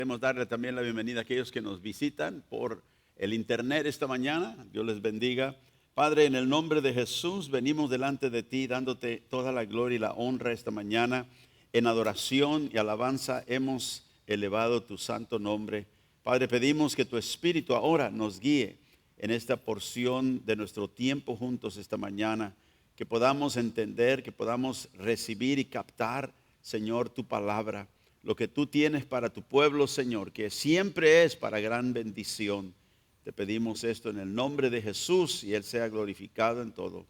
Queremos darle también la bienvenida a aquellos que nos visitan por el internet esta mañana. Dios les bendiga. Padre, en el nombre de Jesús venimos delante de ti dándote toda la gloria y la honra esta mañana. En adoración y alabanza hemos elevado tu santo nombre. Padre, pedimos que tu Espíritu ahora nos guíe en esta porción de nuestro tiempo juntos esta mañana. Que podamos entender, que podamos recibir y captar, Señor, tu palabra. Lo que tú tienes para tu pueblo, Señor, que siempre es para gran bendición. Te pedimos esto en el nombre de Jesús y Él sea glorificado en todo.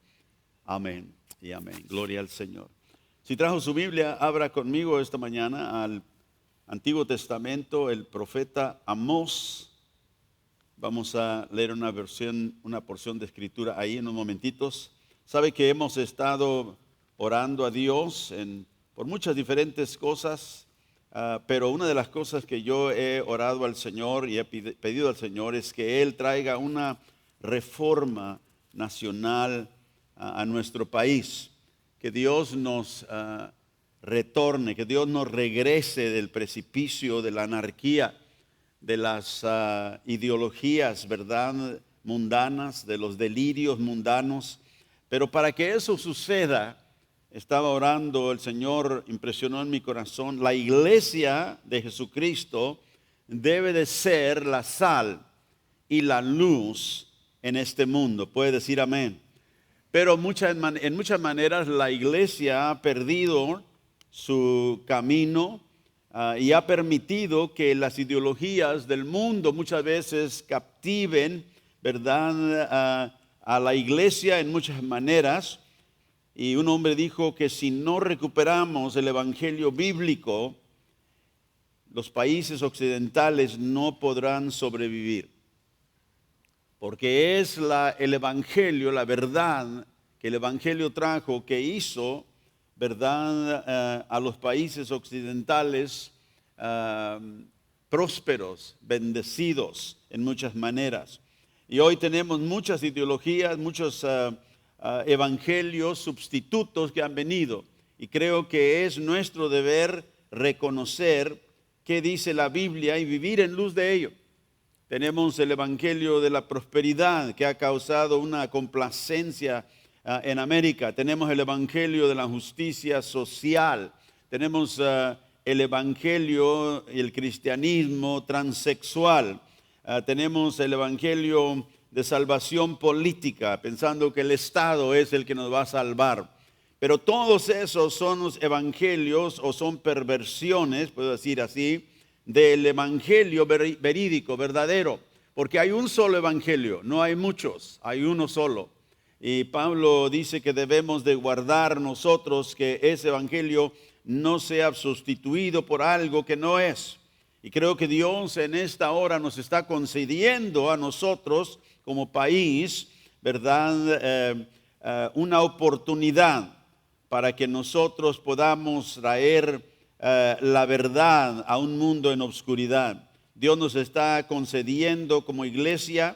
Amén y amén. Gloria al Señor. Si trajo su Biblia, abra conmigo esta mañana al Antiguo Testamento, el profeta Amós. Vamos a leer una porción de escritura ahí en unos momentitos. Sabe que hemos estado orando a Dios por muchas diferentes cosas. Pero una de las cosas que yo he orado al Señor y he pedido al Señor es que Él traiga una reforma nacional a nuestro país. Que Dios nos retorne, que Dios nos regrese del precipicio de la anarquía, de las ideologías, ¿verdad?, mundanas, de los delirios mundanos. Pero para que eso suceda, estaba orando, el Señor impresionó en mi corazón, la iglesia de Jesucristo debe de ser la sal y la luz en este mundo. Puede decir amén. Pero en muchas maneras la iglesia ha perdido su camino y ha permitido que las ideologías del mundo muchas veces captiven, ¿verdad?, a la iglesia en muchas maneras. Y un hombre dijo que si no recuperamos el evangelio bíblico, los países occidentales no podrán sobrevivir. Porque es el evangelio, la verdad que el evangelio trajo, que hizo, verdad, a los países occidentales prósperos, bendecidos en muchas maneras. Y hoy tenemos muchas ideologías, muchos evangelios sustitutos que han venido, y creo que es nuestro deber reconocer qué dice la Biblia y vivir en luz de ello. Tenemos el evangelio de la prosperidad que ha causado una complacencia en América. Tenemos el evangelio de la justicia social. Tenemos el evangelio y el cristianismo transexual. Tenemos el evangelio de salvación política, pensando que el Estado es el que nos va a salvar. Pero todos esos son los evangelios o son perversiones, puedo decir así, del evangelio verídico, verdadero. Porque hay un solo evangelio, no hay muchos, hay uno solo. Y Pablo dice que debemos de guardar nosotros que ese evangelio no sea sustituido por algo que no es. Y creo que Dios en esta hora nos está concediendo a nosotros como país, ¿verdad?, una oportunidad para que nosotros podamos traer la verdad a un mundo en obscuridad. Dios nos está concediendo como iglesia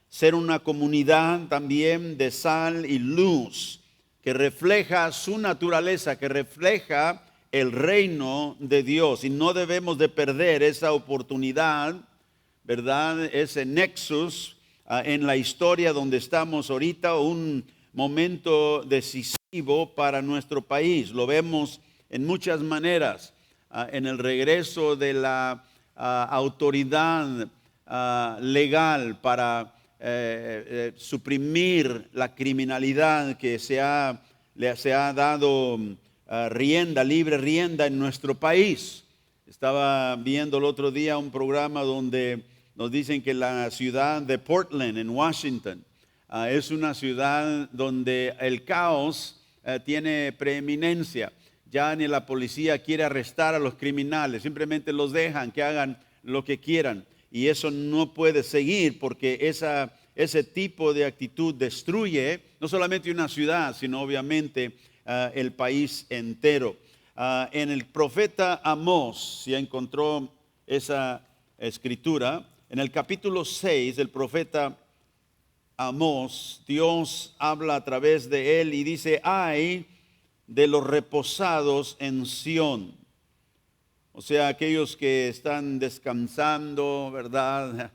ser una comunidad también de sal y luz, que refleja su naturaleza, que refleja el reino de Dios, y no debemos de perder esa oportunidad, ¿verdad?, ese nexus en la historia donde estamos ahorita, un momento decisivo para nuestro país. Lo vemos en muchas maneras, en el regreso de la autoridad legal para suprimir la criminalidad que se ha dado libre rienda en nuestro país. Estaba viendo el otro día un programa donde nos dicen que la ciudad de Portland, en Washington, es una ciudad donde el caos tiene preeminencia. Ya ni la policía quiere arrestar a los criminales, simplemente los dejan que hagan lo que quieran. Y eso no puede seguir, porque ese tipo de actitud destruye no solamente una ciudad, sino obviamente el país entero. En el profeta Amós, si encontró esa escritura, en el capítulo 6 del profeta Amós, Dios habla a través de él y dice: ay de los reposados en Sión, o sea, aquellos que están descansando, ¿verdad?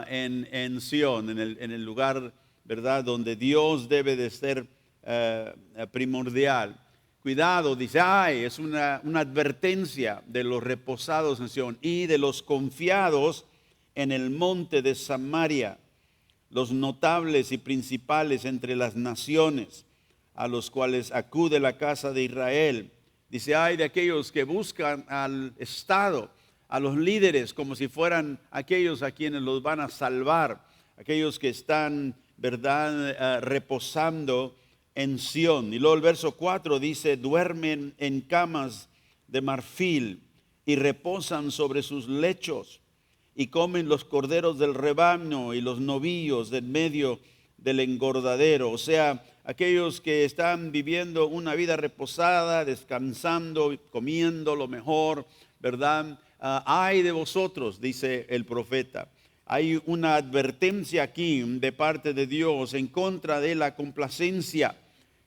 En Sión, en el lugar, ¿verdad? Donde Dios debe de ser primordial. Cuidado, dice, es una advertencia de los reposados en Sión y de los confiados en el monte de Samaria, los notables y principales entre las naciones, a los cuales acude la casa de Israel. Dice, ay de aquellos que buscan al Estado, a los líderes, como si fueran aquellos a quienes los van a salvar, aquellos que están, ¿verdad?, reposando en Sión. Y luego el verso 4 dice, duermen en camas de marfil y reposan sobre sus lechos y comen los corderos del rebaño y los novillos del medio del engordadero. O sea, aquellos que están viviendo una vida reposada, descansando, comiendo lo mejor, ¿verdad? Ay de vosotros, dice el profeta. Hay una advertencia aquí de parte de Dios en contra de la complacencia.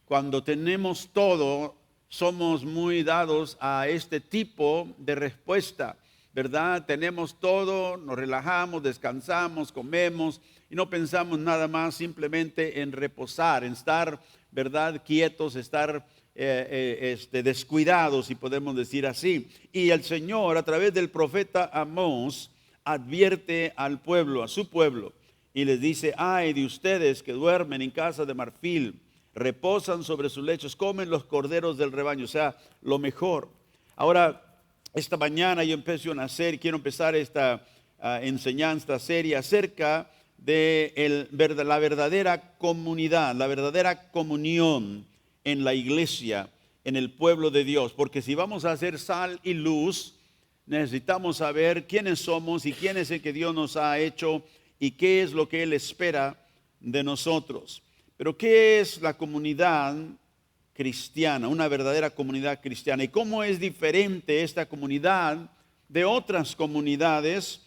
Cuando tenemos todo, somos muy dados a este tipo de respuesta, ¿verdad? Tenemos todo, nos relajamos, descansamos, comemos y no pensamos nada más simplemente en reposar, en estar, ¿verdad?, quietos, estar descuidados, si podemos decir así. Y el Señor, a través del profeta Amós, advierte al pueblo, a su pueblo, y les dice, ay de ustedes que duermen en casa de marfil, reposan sobre sus lechos, comen los corderos del rebaño, o sea, lo mejor. Ahora, esta mañana yo quiero empezar esta enseñanza seria acerca de la verdadera comunidad, la verdadera comunión en la iglesia, en el pueblo de Dios. Porque si vamos a hacer sal y luz, necesitamos saber quiénes somos y quién es el que Dios nos ha hecho y qué es lo que Él espera de nosotros. Pero ¿qué es la comunidad cristiana, una verdadera comunidad cristiana? ¿Y cómo es diferente esta comunidad de otras comunidades?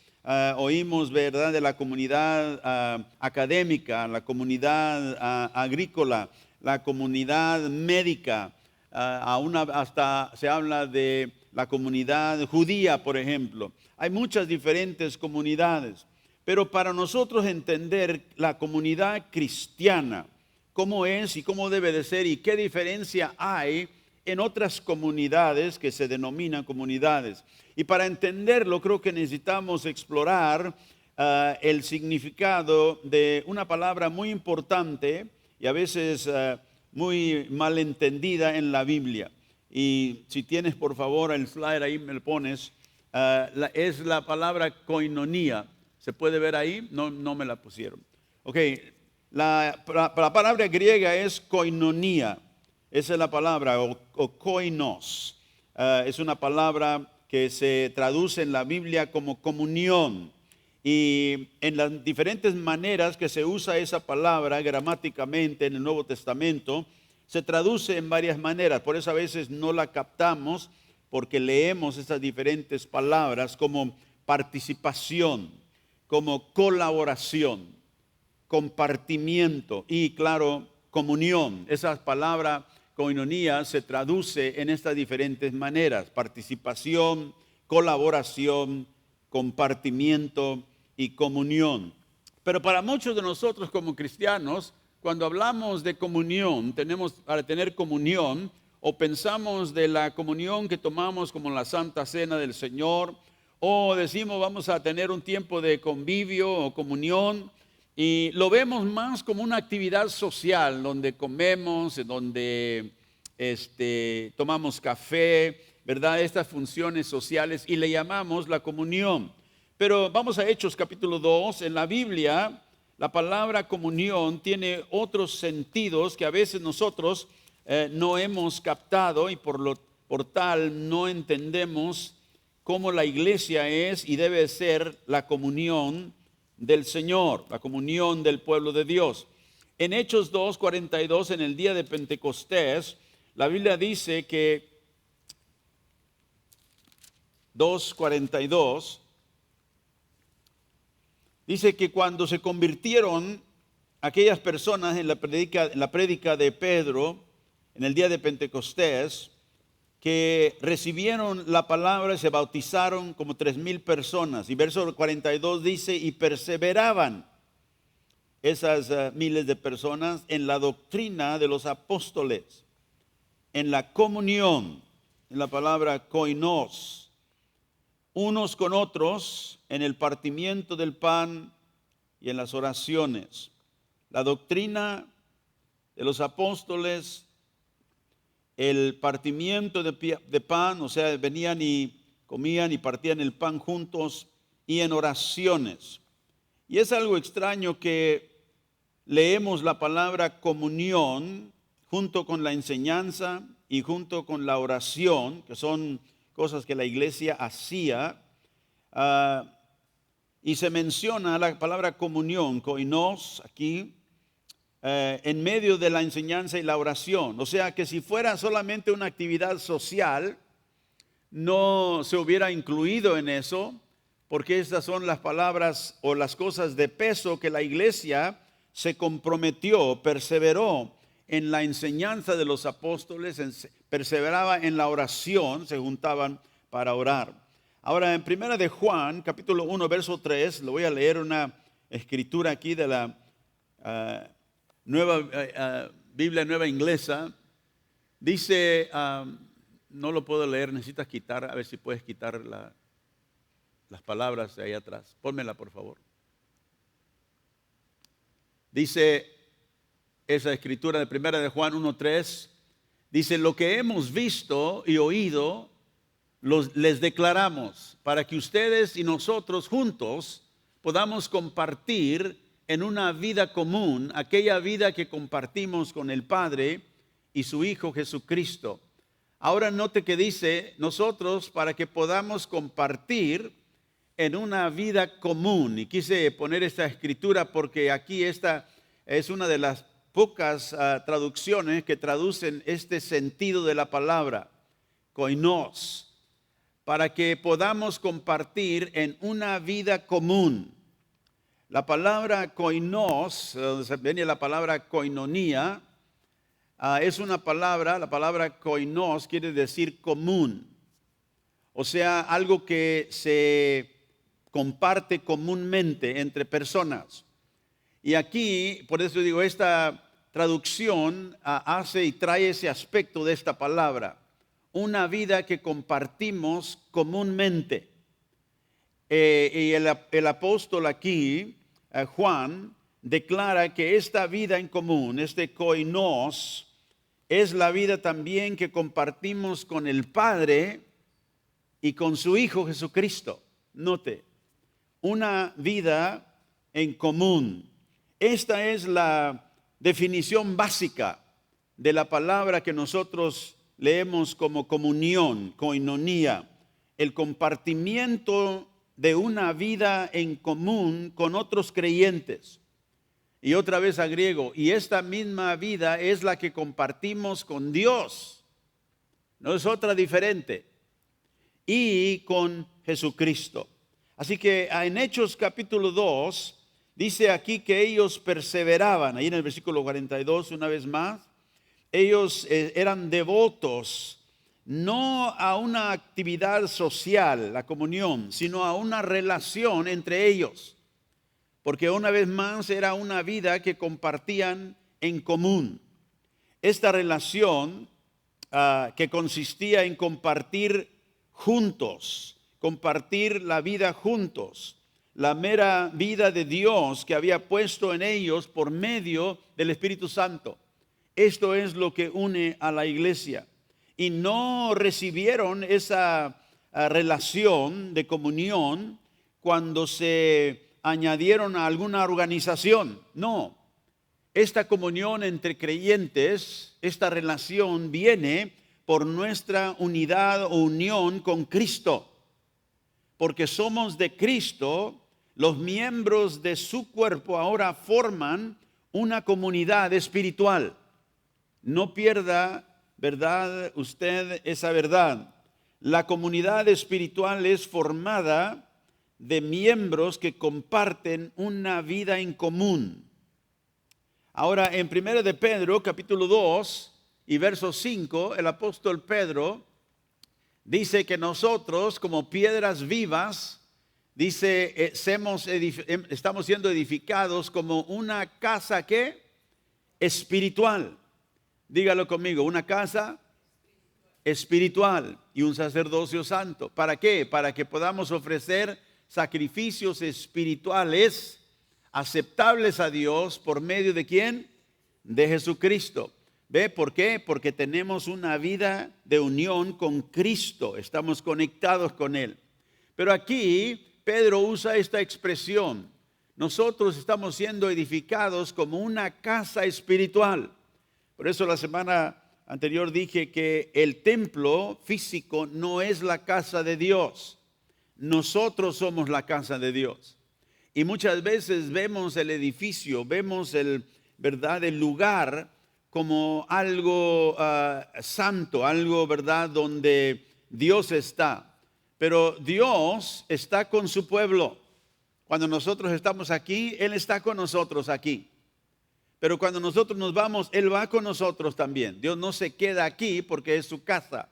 Oímos, ¿verdad?, de la comunidad académica, la comunidad agrícola, la comunidad médica, hasta se habla de la comunidad judía, por ejemplo. Hay muchas diferentes comunidades, pero para nosotros entender la comunidad cristiana, cómo es y cómo debe de ser y qué diferencia hay en otras comunidades que se denominan comunidades. Y para entenderlo creo que necesitamos explorar el significado de una palabra muy importante y a veces muy malentendida en la Biblia. Y si tienes por favor el slide ahí me lo pones, es la palabra koinonía. ¿Se puede ver ahí? No me la pusieron. Ok. La palabra griega es koinonía, esa es la palabra, o koinos. Es una palabra que se traduce en la Biblia como comunión. Y en las diferentes maneras que se usa esa palabra gramáticamente en el Nuevo Testamento, se traduce en varias maneras. Por eso a veces no la captamos porque leemos esas diferentes palabras como participación, como colaboración, compartimiento y, claro, comunión. Esa palabra koinonía se traduce en estas diferentes maneras: participación, colaboración, compartimiento y comunión. Pero para muchos de nosotros como cristianos, cuando hablamos de comunión, para tener comunión, o pensamos de la comunión que tomamos como la Santa Cena del Señor, o decimos vamos a tener un tiempo de convivio o comunión, y lo vemos más como una actividad social, donde comemos, donde tomamos café, ¿verdad? Estas funciones sociales, y le llamamos la comunión. Pero vamos a Hechos capítulo 2. En la Biblia, la palabra comunión tiene otros sentidos que a veces nosotros no hemos captado y por tal no entendemos cómo la iglesia es y debe ser la comunión del Señor, la comunión del pueblo de Dios. En Hechos 2:42, en el día de Pentecostés, la Biblia dice que 2:42 dice que cuando se convirtieron aquellas personas en la prédica de Pedro en el día de Pentecostés, que recibieron la palabra y se bautizaron como 3,000 personas. Y verso 42 dice, y perseveraban esas miles de personas en la doctrina de los apóstoles, en la comunión, en la palabra koinos, unos con otros, en el partimiento del pan y en las oraciones. La doctrina de los apóstoles, el partimiento de pan, o sea, venían y comían y partían el pan juntos, y en oraciones. Y es algo extraño que leemos la palabra comunión junto con la enseñanza y junto con la oración, que son cosas que la iglesia hacía, y se menciona la palabra comunión, koinos, aquí, en medio de la enseñanza y la oración. O sea que si fuera solamente una actividad social, no se hubiera incluido en eso, porque estas son las palabras o las cosas de peso que la iglesia se comprometió, perseveró en la enseñanza de los apóstoles, perseveraba en la oración, se juntaban para orar. Ahora, en primera de Juan, capítulo 1, verso 3, le voy a leer una escritura aquí de la Biblia Nueva Inglesa. Dice, no lo puedo leer, necesitas quitar, a ver si puedes quitar las palabras de ahí atrás. Pónmela, por favor. Dice esa escritura de primera de Juan 1:3, dice, lo que hemos visto y oído, les declaramos, para que ustedes y nosotros juntos podamos compartir en una vida común, aquella vida que compartimos con el Padre y su Hijo Jesucristo. Ahora note que dice, nosotros para que podamos compartir en una vida común. Y quise poner esta escritura porque aquí esta es una de las pocas traducciones que traducen este sentido de la palabra, koinos, para que podamos compartir en una vida común. La palabra koinos, donde viene la palabra koinonía, es una palabra, la palabra koinos quiere decir común. O sea, algo que se comparte comúnmente entre personas. Y aquí, por eso digo, esta traducción hace y trae ese aspecto de esta palabra. Una vida que compartimos comúnmente. Y el apóstol aquí, Juan, declara que esta vida en común, este koinos, es la vida también que compartimos con el Padre y con su Hijo Jesucristo. Note, una vida en común. Esta es la definición básica de la palabra que nosotros leemos como comunión, koinonía, el compartimiento de una vida en común con otros creyentes. Y otra vez a griego, y esta misma vida es la que compartimos con Dios, no es otra diferente, y con Jesucristo. Así que en Hechos capítulo 2, dice aquí que ellos perseveraban, ahí en el versículo 42 una vez más, ellos eran devotos, no a una actividad social, la comunión, sino a una relación entre ellos. Porque una vez más era una vida que compartían en común. Esta relación que consistía en compartir juntos, compartir la vida juntos, la mera vida de Dios que había puesto en ellos por medio del Espíritu Santo. Esto es lo que une a la iglesia. Y no recibieron esa relación de comunión cuando se añadieron a alguna organización. No, esta comunión entre creyentes, esta relación viene por nuestra unidad o unión con Cristo. Porque somos de Cristo, los miembros de su cuerpo ahora forman una comunidad espiritual. No pierda, ¿verdad?, usted esa verdad. La comunidad espiritual es formada de miembros que comparten una vida en común. Ahora, en 1 de Pedro, capítulo 2 y verso 5, el apóstol Pedro dice que nosotros como piedras vivas, dice, estamos siendo edificados como una casa que espiritual. Dígalo conmigo, una casa espiritual y un sacerdocio santo. ¿Para qué? Para que podamos ofrecer sacrificios espirituales aceptables a Dios por medio de ¿quién? De Jesucristo. ¿Ve por qué? Porque tenemos una vida de unión con Cristo, estamos conectados con Él. Pero aquí Pedro usa esta expresión: nosotros estamos siendo edificados como una casa espiritual. Por eso la semana anterior dije que el templo físico no es la casa de Dios. Nosotros somos la casa de Dios. Y muchas veces vemos el edificio, vemos el lugar como algo santo, algo, ¿verdad?, donde Dios está. Pero Dios está con su pueblo. Cuando nosotros estamos aquí, Él está con nosotros aquí. Pero cuando nosotros nos vamos, Él va con nosotros también. Dios no se queda aquí porque es su casa.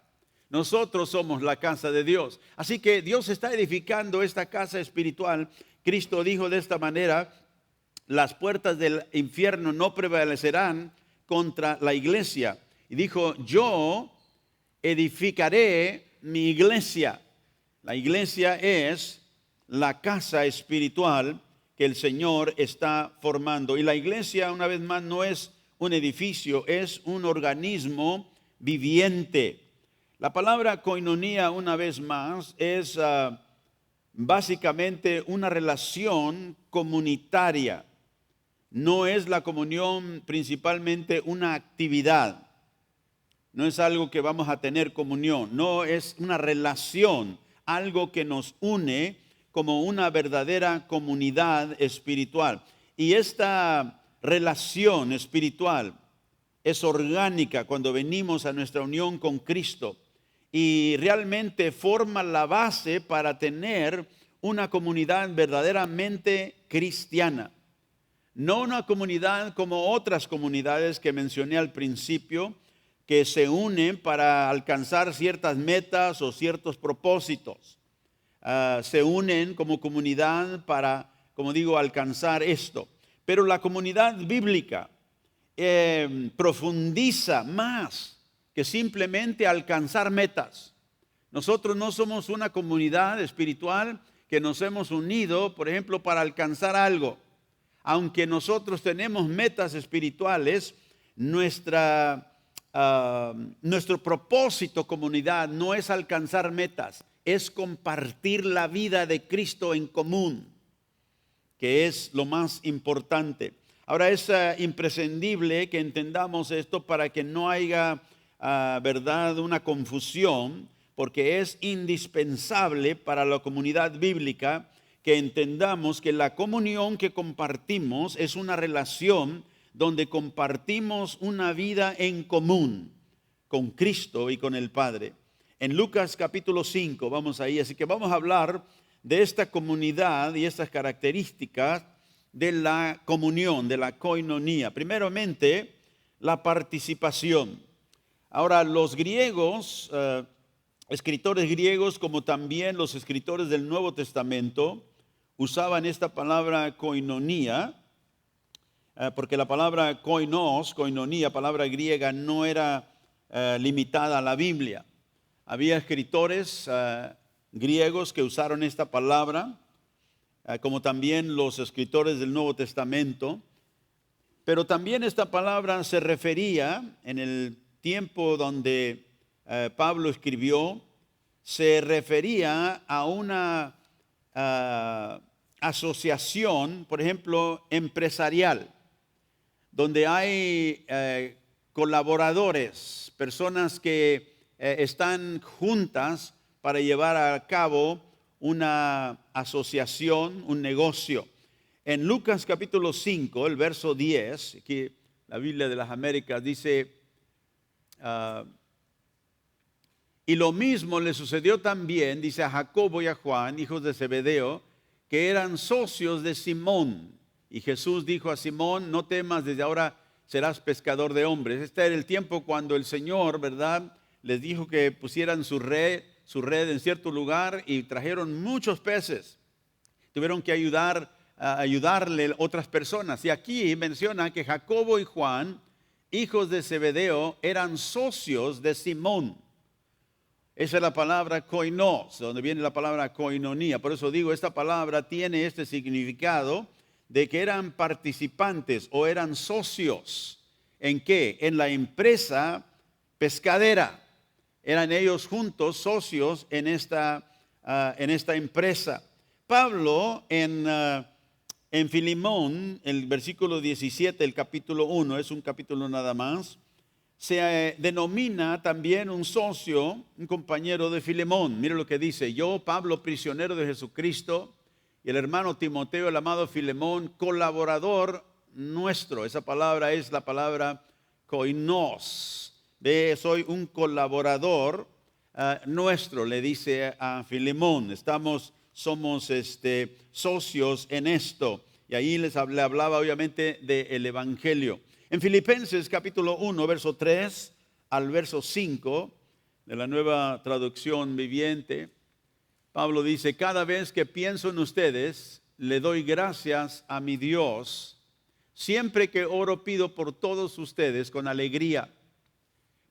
Nosotros somos la casa de Dios. Así que Dios está edificando esta casa espiritual. Cristo dijo de esta manera: las puertas del infierno no prevalecerán contra la iglesia. Y dijo: yo edificaré mi iglesia. La iglesia es la casa espiritual que el Señor está formando. Y la iglesia, una vez más, no es un edificio, es un organismo viviente. La palabra koinonía, una vez más, es básicamente una relación comunitaria. No es la comunión principalmente una actividad. No es algo que vamos a tener comunión. No, es una relación, algo que nos une como una verdadera comunidad espiritual. Y esta relación espiritual es orgánica cuando venimos a nuestra unión con Cristo y realmente forma la base para tener una comunidad verdaderamente cristiana. No una comunidad como otras comunidades que mencioné al principio, que se unen para alcanzar ciertas metas o ciertos propósitos. Se unen como comunidad para, como digo, alcanzar esto. Pero la comunidad bíblica profundiza más que simplemente alcanzar metas. Nosotros no somos una comunidad espiritual que nos hemos unido, por ejemplo, para alcanzar algo. Aunque nosotros tenemos metas espirituales, nuestro propósito comunidad no es alcanzar metas, es compartir la vida de Cristo en común, que es lo más importante. Ahora es imprescindible que entendamos esto para que no haya, verdad, una confusión, porque es indispensable para la comunidad bíblica que entendamos que la comunión que compartimos es una relación donde compartimos una vida en común con Cristo y con el Padre. En Lucas capítulo 5, vamos ahí, así que vamos a hablar de esta comunidad y estas características de la comunión, de la koinonía. Primeramente, la participación. Ahora, los griegos, escritores griegos, como también los escritores del Nuevo Testamento, usaban esta palabra koinonía, porque la palabra koinos, koinonía, palabra griega, no era limitada a la Biblia. Había escritores griegos que usaron esta palabra, como también los escritores del Nuevo Testamento. Pero también esta palabra se refería, en el tiempo donde Pablo escribió, se refería a una asociación, por ejemplo, empresarial, donde hay colaboradores, personas que están juntas para llevar a cabo una asociación, un negocio. En Lucas capítulo 5, el verso 10, aquí la Biblia de las Américas dice: y lo mismo le sucedió también, dice, a Jacobo y a Juan, hijos de Zebedeo, que eran socios de Simón. Y Jesús dijo a Simón: no temas, desde ahora serás pescador de hombres. Este era el tiempo cuando el Señor, ¿verdad?, les dijo que pusieran sus su red en cierto lugar y trajeron muchos peces. Tuvieron que ayudarle otras personas. Y aquí menciona que Jacobo y Juan, hijos de Zebedeo, eran socios de Simón. Esa es la palabra koinos, donde viene la palabra koinonía. Por eso digo, esta palabra tiene este significado de que eran participantes o eran socios. ¿En qué? En la empresa pescadera. Eran ellos juntos socios en esta empresa. Pablo en Filemón, el versículo 17, el capítulo 1, es un capítulo nada más, se denomina también un socio, un compañero de Filemón. Mire lo que dice: yo, Pablo, prisionero de Jesucristo, y el hermano Timoteo, el amado Filemón, colaborador nuestro. Esa palabra es la palabra koinos. Soy un colaborador nuestro, le dice a Filemón. Somos socios en esto. Y ahí le hablaba obviamente del Evangelio. En Filipenses capítulo 1, verso 3 al verso 5, de la Nueva Traducción Viviente, Pablo dice: cada vez que pienso en ustedes, le doy gracias a mi Dios. Siempre que oro, pido por todos ustedes con alegría,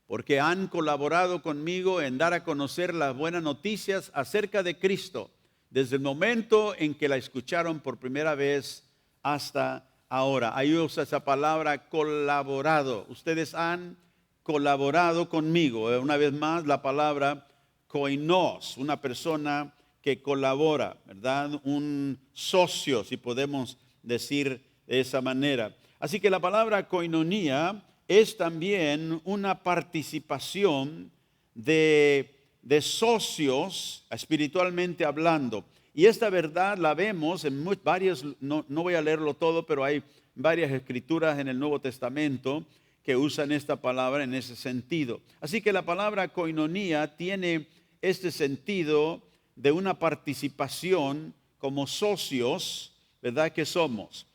porque han colaborado conmigo en dar a conocer las buenas noticias acerca de Cristo, desde el momento en que la escucharon por primera vez hasta ahora. Ahí usa esa palabra colaborado. Ustedes han colaborado conmigo. Una vez más, la palabra koinos, una persona que colabora, ¿verdad? Un socio, si podemos decir de esa manera. Así que la palabra koinonía es también una participación de socios espiritualmente hablando. Y esta verdad la vemos en varias, no voy a leerlo todo, pero hay varias escrituras en el Nuevo Testamento que usan esta palabra en ese sentido. Así que la palabra koinonía tiene este sentido de una participación como socios, ¿verdad? Que somos.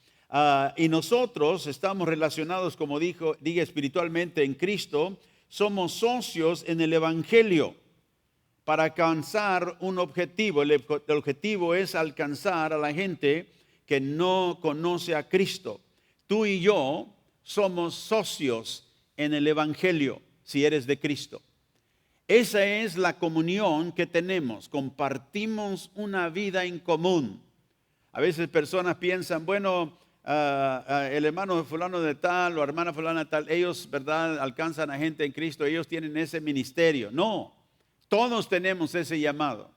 Y nosotros estamos relacionados, como diga espiritualmente en Cristo, somos socios en el Evangelio para alcanzar un objetivo. El objetivo es alcanzar a la gente que no conoce a Cristo. Tú y yo somos socios en el Evangelio si eres de Cristo. Esa es la comunión que tenemos, compartimos una vida en común. A veces personas piensan, bueno, el hermano fulano de tal o hermana fulana de tal, ellos, ¿verdad?, alcanzan a gente en Cristo, ellos tienen ese ministerio. No, todos tenemos ese llamado.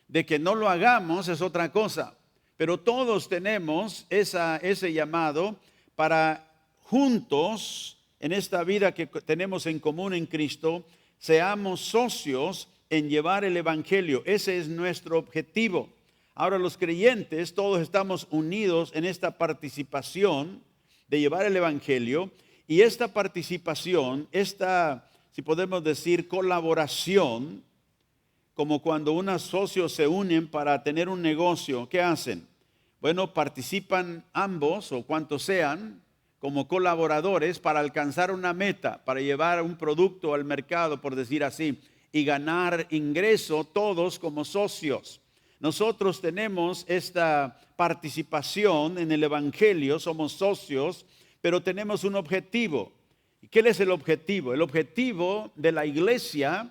De que no lo hagamos es otra cosa, pero todos tenemos ese llamado para juntos, en esta vida que tenemos en común en Cristo, seamos socios en llevar el Evangelio. Ese es nuestro objetivo. Ahora los creyentes todos estamos unidos en esta participación de llevar el Evangelio, y esta participación, si podemos decir, colaboración, como cuando unos socios se unen para tener un negocio, ¿qué hacen? Bueno, participan ambos o cuantos sean como colaboradores para alcanzar una meta, para llevar un producto al mercado, por decir así, y ganar ingreso todos como socios. Nosotros tenemos esta participación en el Evangelio, somos socios, pero tenemos un objetivo. ¿Y qué es el objetivo? El objetivo de la iglesia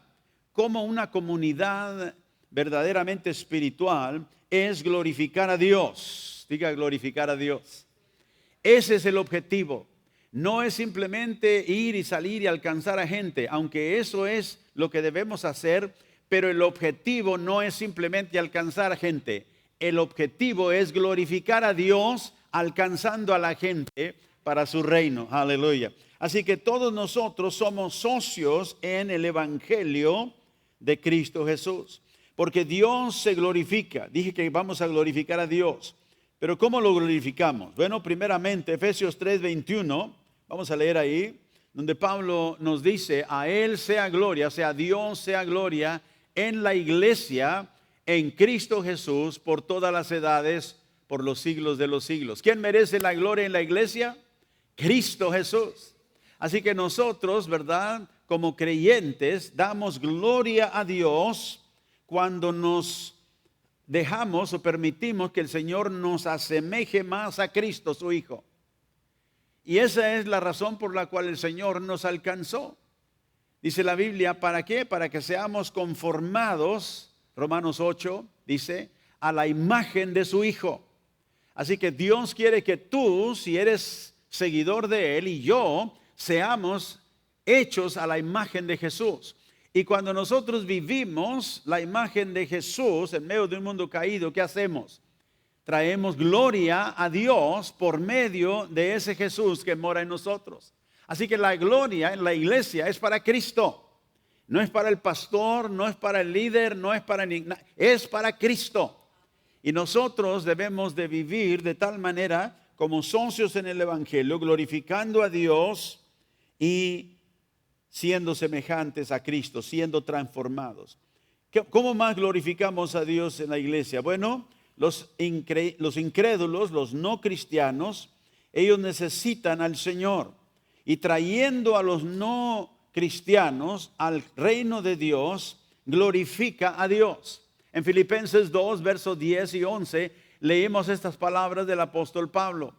como una comunidad verdaderamente espiritual es glorificar a Dios. Diga, glorificar a Dios. Ese es el objetivo. No es simplemente ir y salir y alcanzar a gente, aunque eso es lo que debemos hacer, pero el objetivo no es simplemente alcanzar a gente. El objetivo es glorificar a Dios alcanzando a la gente para su reino. Aleluya. Así que todos nosotros somos socios en el Evangelio de Cristo Jesús, porque Dios se glorifica. Dije que vamos a glorificar a Dios, pero ¿cómo lo glorificamos? Bueno, primeramente Efesios 3:21, vamos a leer ahí, donde Pablo nos dice: a Él sea gloria, o sea, a Dios sea gloria en la iglesia, en Cristo Jesús, por todas las edades, por los siglos de los siglos. ¿Quién merece la gloria en la iglesia? Cristo Jesús. Así que nosotros, ¿verdad?, como creyentes, damos gloria a Dios cuando nos dejamos o permitimos que el Señor nos asemeje más a Cristo, su Hijo. Y esa es la razón por la cual el Señor nos alcanzó. Dice la Biblia, ¿para qué? Para que seamos conformados, Romanos 8 dice, a la imagen de su Hijo. Así que Dios quiere que tú, si eres seguidor de Él, y yo, seamos hechos a la imagen de Jesús. Y cuando nosotros vivimos la imagen de Jesús en medio de un mundo caído, ¿qué hacemos? Traemos gloria a Dios por medio de ese Jesús que mora en nosotros. Así que la gloria en la iglesia es para Cristo. No es para el pastor, no es para el líder, no es para es para Cristo. Y nosotros debemos de vivir de tal manera como socios en el Evangelio, glorificando a Dios y siendo semejantes a Cristo, siendo transformados. ¿Cómo más glorificamos a Dios en la iglesia? Bueno, los incrédulos, los no cristianos, ellos necesitan al Señor. Y trayendo a los no cristianos al reino de Dios, glorifica a Dios. En Filipenses 2, versos 10 y 11, leemos estas palabras del apóstol Pablo.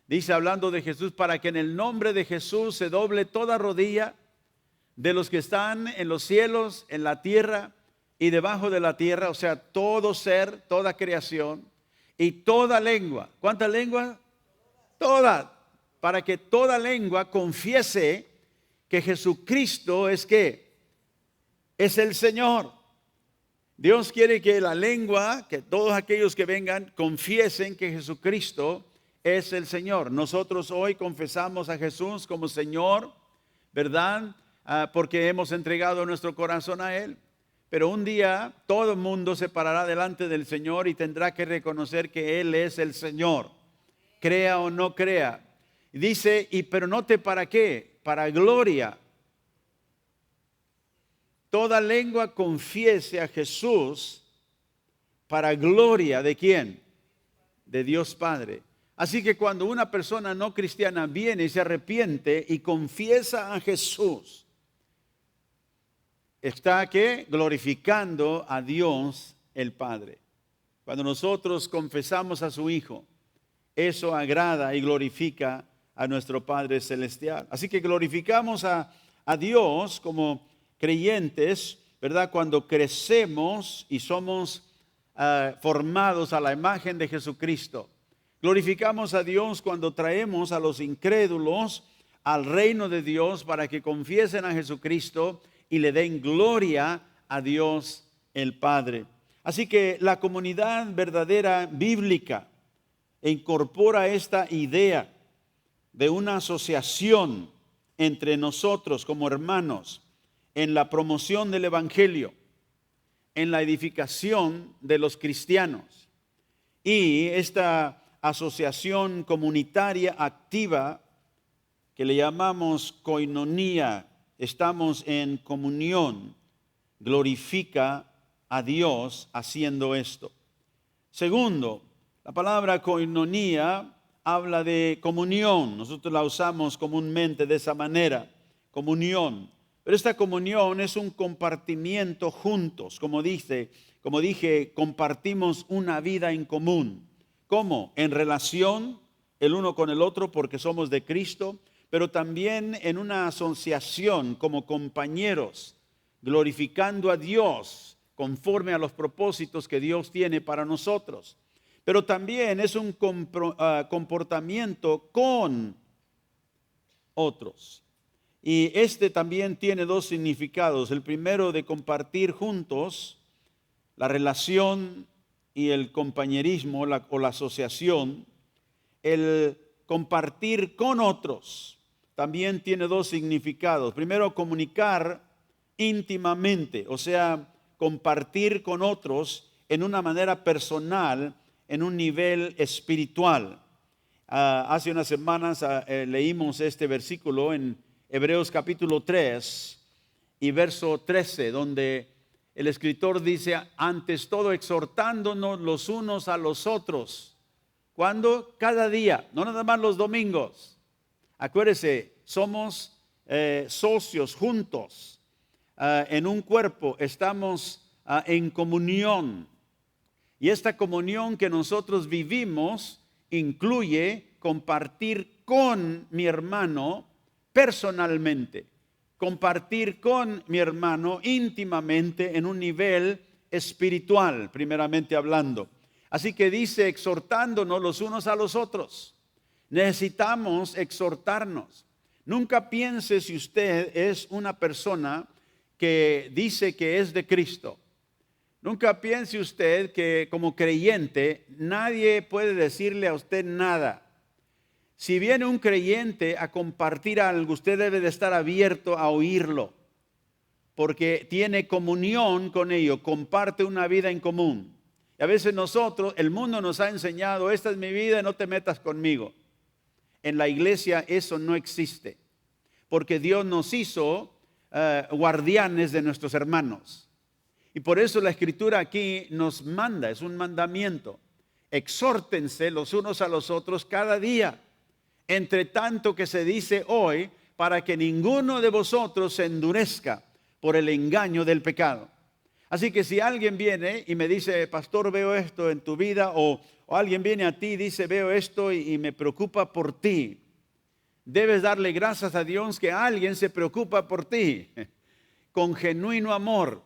Dice, hablando de Jesús, para que en el nombre de Jesús se doble toda rodilla de los que están en los cielos, en la tierra y debajo de la tierra, o sea, todo ser, toda creación y toda lengua. ¿Cuántas lenguas? Todas. Para que toda lengua confiese que Jesucristo es ¿qué? Es el Señor. Dios quiere que la lengua, que todos aquellos que vengan, confiesen que Jesucristo es el Señor. Nosotros hoy confesamos a Jesús como Señor, ¿verdad? Porque hemos entregado nuestro corazón a Él. Pero un día todo el mundo se parará delante del Señor y tendrá que reconocer que Él es el Señor, crea o no crea. Y dice, pero note para qué, para gloria. Toda lengua confiese a Jesús para gloria ¿de quién? De Dios Padre. Así que cuando una persona no cristiana viene y se arrepiente y confiesa a Jesús, está ¿qué? Glorificando a Dios el Padre. Cuando nosotros confesamos a su Hijo, eso agrada y glorifica a nuestro Padre Celestial. Así que glorificamos a Dios como creyentes, ¿verdad? Cuando crecemos y somos formados a la imagen de Jesucristo. Glorificamos a Dios cuando traemos a los incrédulos al reino de Dios para que confiesen a Jesucristo y le den gloria a Dios el Padre. Así que la comunidad verdadera bíblica incorpora esta idea de una asociación entre nosotros como hermanos en la promoción del Evangelio, en la edificación de los cristianos. Y esta asociación comunitaria activa que le llamamos koinonía, estamos en comunión, glorifica a Dios haciendo esto. Segundo, la palabra koinonía habla de comunión. Nosotros la usamos comúnmente de esa manera, comunión. Pero esta comunión es un compartimiento juntos, como dije, compartimos una vida en común. ¿Cómo? En relación el uno con el otro porque somos de Cristo, pero también en una asociación como compañeros, glorificando a Dios conforme a los propósitos que Dios tiene para nosotros. Pero también es un comportamiento con otros. Y este también tiene dos significados. El primero de compartir juntos, la relación y el compañerismo o la asociación. El compartir con otros también tiene dos significados. Primero, comunicar íntimamente, o sea, compartir con otros en una manera personal, en un nivel espiritual. Hace unas semanas leímos este versículo en Hebreos capítulo 3 y verso 13, donde el escritor dice, antes todo exhortándonos los unos a los otros. ¿Cuándo? Cada día, no nada más los domingos. Acuérdese, somos socios juntos en un cuerpo, estamos en comunión. Y esta comunión que nosotros vivimos incluye compartir con mi hermano personalmente, compartir con mi hermano íntimamente en un nivel espiritual, primeramente hablando. Así que dice, exhortándonos los unos a los otros. Necesitamos exhortarnos. Nunca piense si usted es una persona que dice que es de Cristo. Nunca piense usted que como creyente nadie puede decirle a usted nada. Si viene un creyente a compartir algo, usted debe de estar abierto a oírlo, porque tiene comunión con ellos, comparte una vida en común. Y a veces nosotros, el mundo nos ha enseñado, esta es mi vida, no te metas conmigo. En la iglesia eso no existe, porque Dios nos hizo guardianes de nuestros hermanos. Y por eso la Escritura aquí nos manda, es un mandamiento. Exhórtense los unos a los otros cada día, entre tanto que se dice hoy, para que ninguno de vosotros se endurezca por el engaño del pecado. Así que si alguien viene y me dice, pastor, veo esto en tu vida, o alguien viene a ti y dice, veo esto y me preocupa por ti, debes darle gracias a Dios que alguien se preocupa por ti, con genuino amor,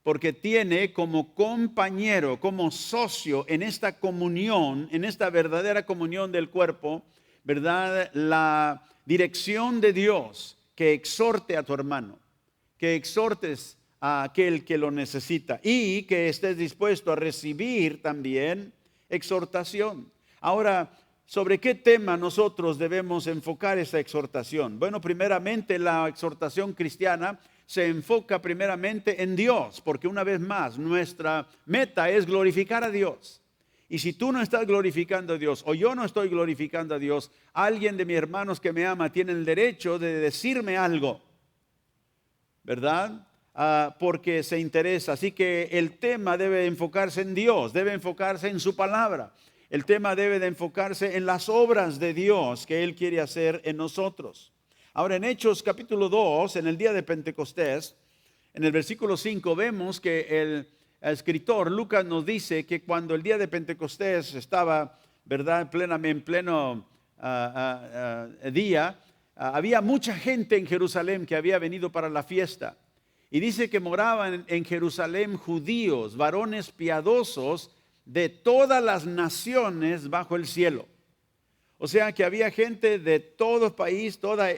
porque tiene como compañero, como socio en esta comunión, en esta verdadera comunión del cuerpo, ¿verdad? La dirección de Dios, que exhorte a tu hermano, que exhortes a aquel que lo necesita y que estés dispuesto a recibir también exhortación. Ahora, ¿sobre qué tema nosotros debemos enfocar esa exhortación? Bueno, primeramente la exhortación cristiana se enfoca primeramente en Dios, porque una vez más nuestra meta es glorificar a Dios. Y si tú no estás glorificando a Dios o yo no estoy glorificando a Dios, alguien de mis hermanos que me ama tiene el derecho de decirme algo, ¿verdad? Porque se interesa. Así que el tema debe enfocarse en Dios, debe enfocarse en su palabra. El tema debe de enfocarse en las obras de Dios que Él quiere hacer en nosotros. Ahora en Hechos capítulo 2, en el día de Pentecostés, en el versículo 5 vemos que el escritor Lucas nos dice que cuando el día de Pentecostés estaba, ¿verdad?, en pleno día, había mucha gente en Jerusalén que había venido para la fiesta. Y dice que moraban en Jerusalén judíos, varones piadosos de todas las naciones bajo el cielo. O sea que había gente de todo país, toda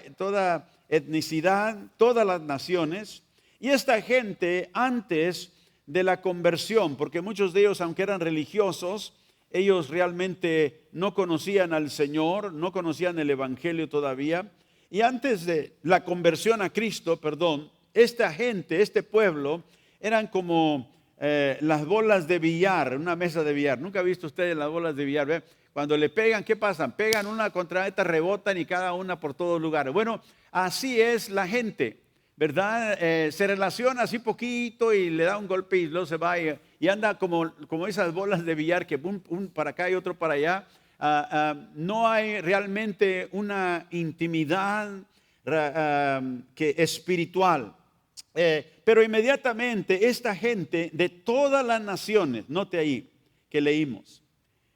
etnicidad, todas las naciones. Y esta gente antes de la conversión, porque muchos de ellos, aunque eran religiosos, ellos realmente no conocían al Señor, no conocían el Evangelio todavía. Y antes de la conversión a Cristo, esta gente, este pueblo, eran como las bolas de billar, una mesa de billar. ¿Nunca ha visto ustedes las bolas de billar? ¿Ve? Cuando le pegan, ¿qué pasa? Pegan una contra esta, rebotan y cada una por todos lugares. Bueno, así es la gente, ¿verdad? Se relaciona así poquito y le da un golpe y luego se va y anda como esas bolas de billar que un para acá y otro para allá. No hay realmente una intimidad que espiritual. Pero inmediatamente esta gente de todas las naciones, note ahí que leímos,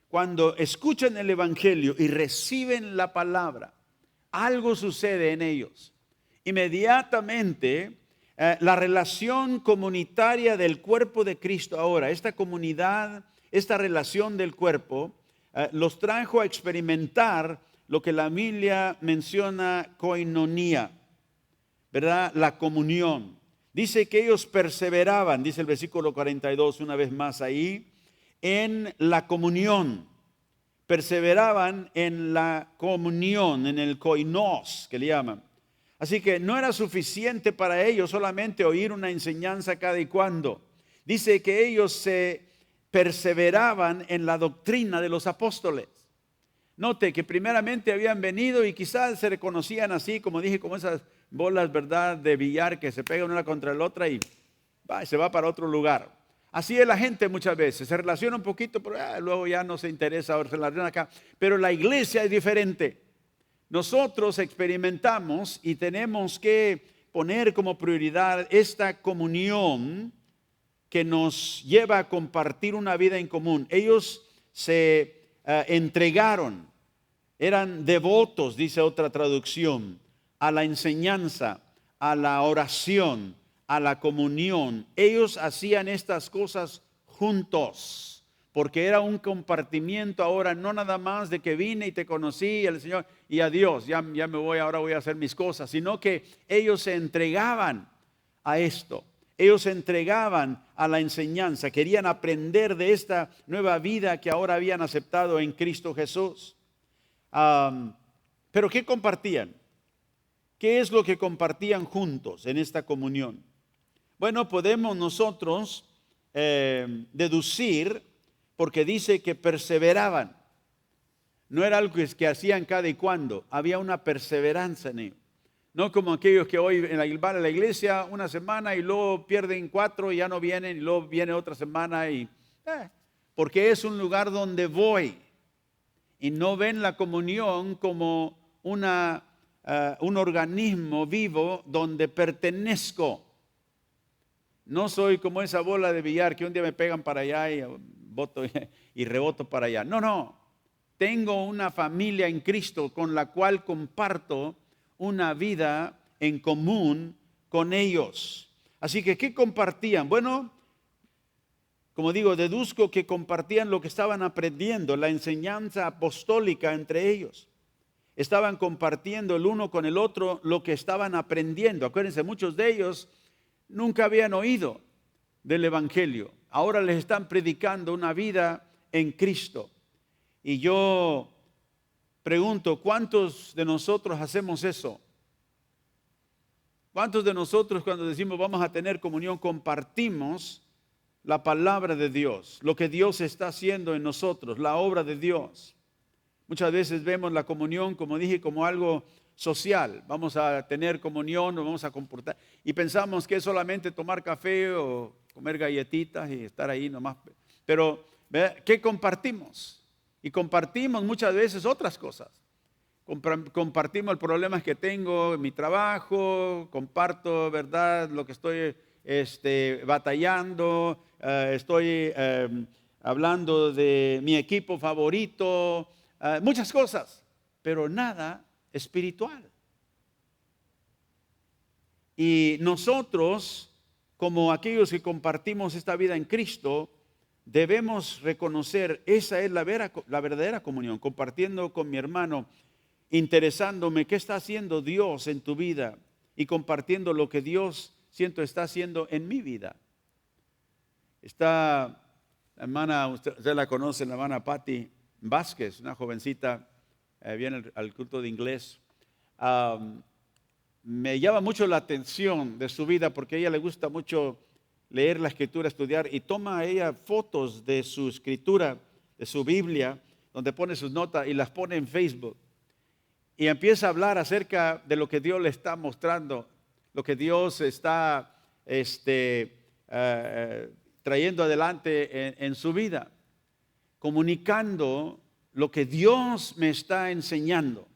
cuando escuchan el Evangelio y reciben la palabra, algo sucede en ellos. Inmediatamente la relación comunitaria del cuerpo de Cristo ahora, esta comunidad, esta relación del cuerpo, los trajo a experimentar lo que la Biblia menciona koinonía, ¿verdad? La comunión. Dice que ellos perseveraban, dice el versículo 42 una vez más ahí, en la comunión. Perseveraban en la comunión, en el koinos, que le llaman. Así que no era suficiente para ellos solamente oír una enseñanza cada y cuando. Dice que ellos se perseveraban en la doctrina de los apóstoles. Note que primeramente habían venido y quizás se reconocían así, como dije, como esas bolas, ¿verdad?, de billar que se pegan una contra la otra y se va para otro lugar. Así es la gente muchas veces, se relaciona un poquito, pero luego ya no se interesa, ahora se relaciona acá. Pero la iglesia es diferente. Nosotros experimentamos y tenemos que poner como prioridad esta comunión que nos lleva a compartir una vida en común. Ellos se entregaron, eran devotos, dice otra traducción, a la enseñanza, a la oración, a la comunión. Ellos hacían estas cosas juntos, porque era un compartimiento ahora, no nada más de que vine y te conocí, el Señor, y adiós, ya me voy, ahora voy a hacer mis cosas, sino que ellos se entregaban a esto. Ellos se entregaban a la enseñanza, querían aprender de esta nueva vida que ahora habían aceptado en Cristo Jesús. Pero ¿qué compartían? ¿Qué es lo que compartían juntos en esta comunión? Bueno, podemos nosotros deducir, porque dice que perseveraban. No era algo que hacían cada y cuando, había una perseverancia en ello. No como aquellos que hoy van a la iglesia una semana y luego pierden 4 y ya no vienen, y luego viene otra semana. Porque es un lugar donde voy y no ven la comunión como un organismo vivo donde pertenezco. No soy como esa bola de billar que un día me pegan para allá y boto y reboto para allá. No. Tengo una familia en Cristo con la cual comparto una vida en común con ellos. Así que, ¿qué compartían? Bueno, como digo, deduzco que compartían lo que estaban aprendiendo, la enseñanza apostólica entre ellos. Estaban compartiendo el uno con el otro lo que estaban aprendiendo. Acuérdense, muchos de ellos nunca habían oído del Evangelio. Ahora les están predicando una vida en Cristo. Y yo pregunto, ¿cuántos de nosotros hacemos eso? ¿Cuántos de nosotros cuando decimos vamos a tener comunión compartimos la palabra de Dios, lo que Dios está haciendo en nosotros, la obra de Dios? Muchas veces vemos la comunión, como dije, como algo social. Vamos a tener comunión, nos vamos a comportar. Y pensamos que es solamente tomar café o comer galletitas y estar ahí nomás. Pero, ¿qué compartimos? Y compartimos muchas veces otras cosas. Compartimos el problema que tengo en mi trabajo, comparto, ¿verdad?, lo que estoy batallando, estoy hablando de mi equipo favorito, muchas cosas, pero nada espiritual. Y nosotros, como aquellos que compartimos esta vida en Cristo, debemos reconocer, esa es la verdadera comunión, compartiendo con mi hermano, interesándome qué está haciendo Dios en tu vida y compartiendo lo que Dios siento está haciendo en mi vida. Está la hermana, usted la conoce, la hermana Patti Vázquez, una jovencita, viene al culto de inglés. Me llama mucho la atención de su vida porque a ella le gusta mucho leer la escritura, estudiar, y toma a ella fotos de su escritura, de su Biblia, donde pone sus notas y las pone en Facebook. Y empieza a hablar acerca de lo que Dios le está mostrando, lo que Dios está trayendo adelante en su vida, comunicando lo que Dios me está enseñando.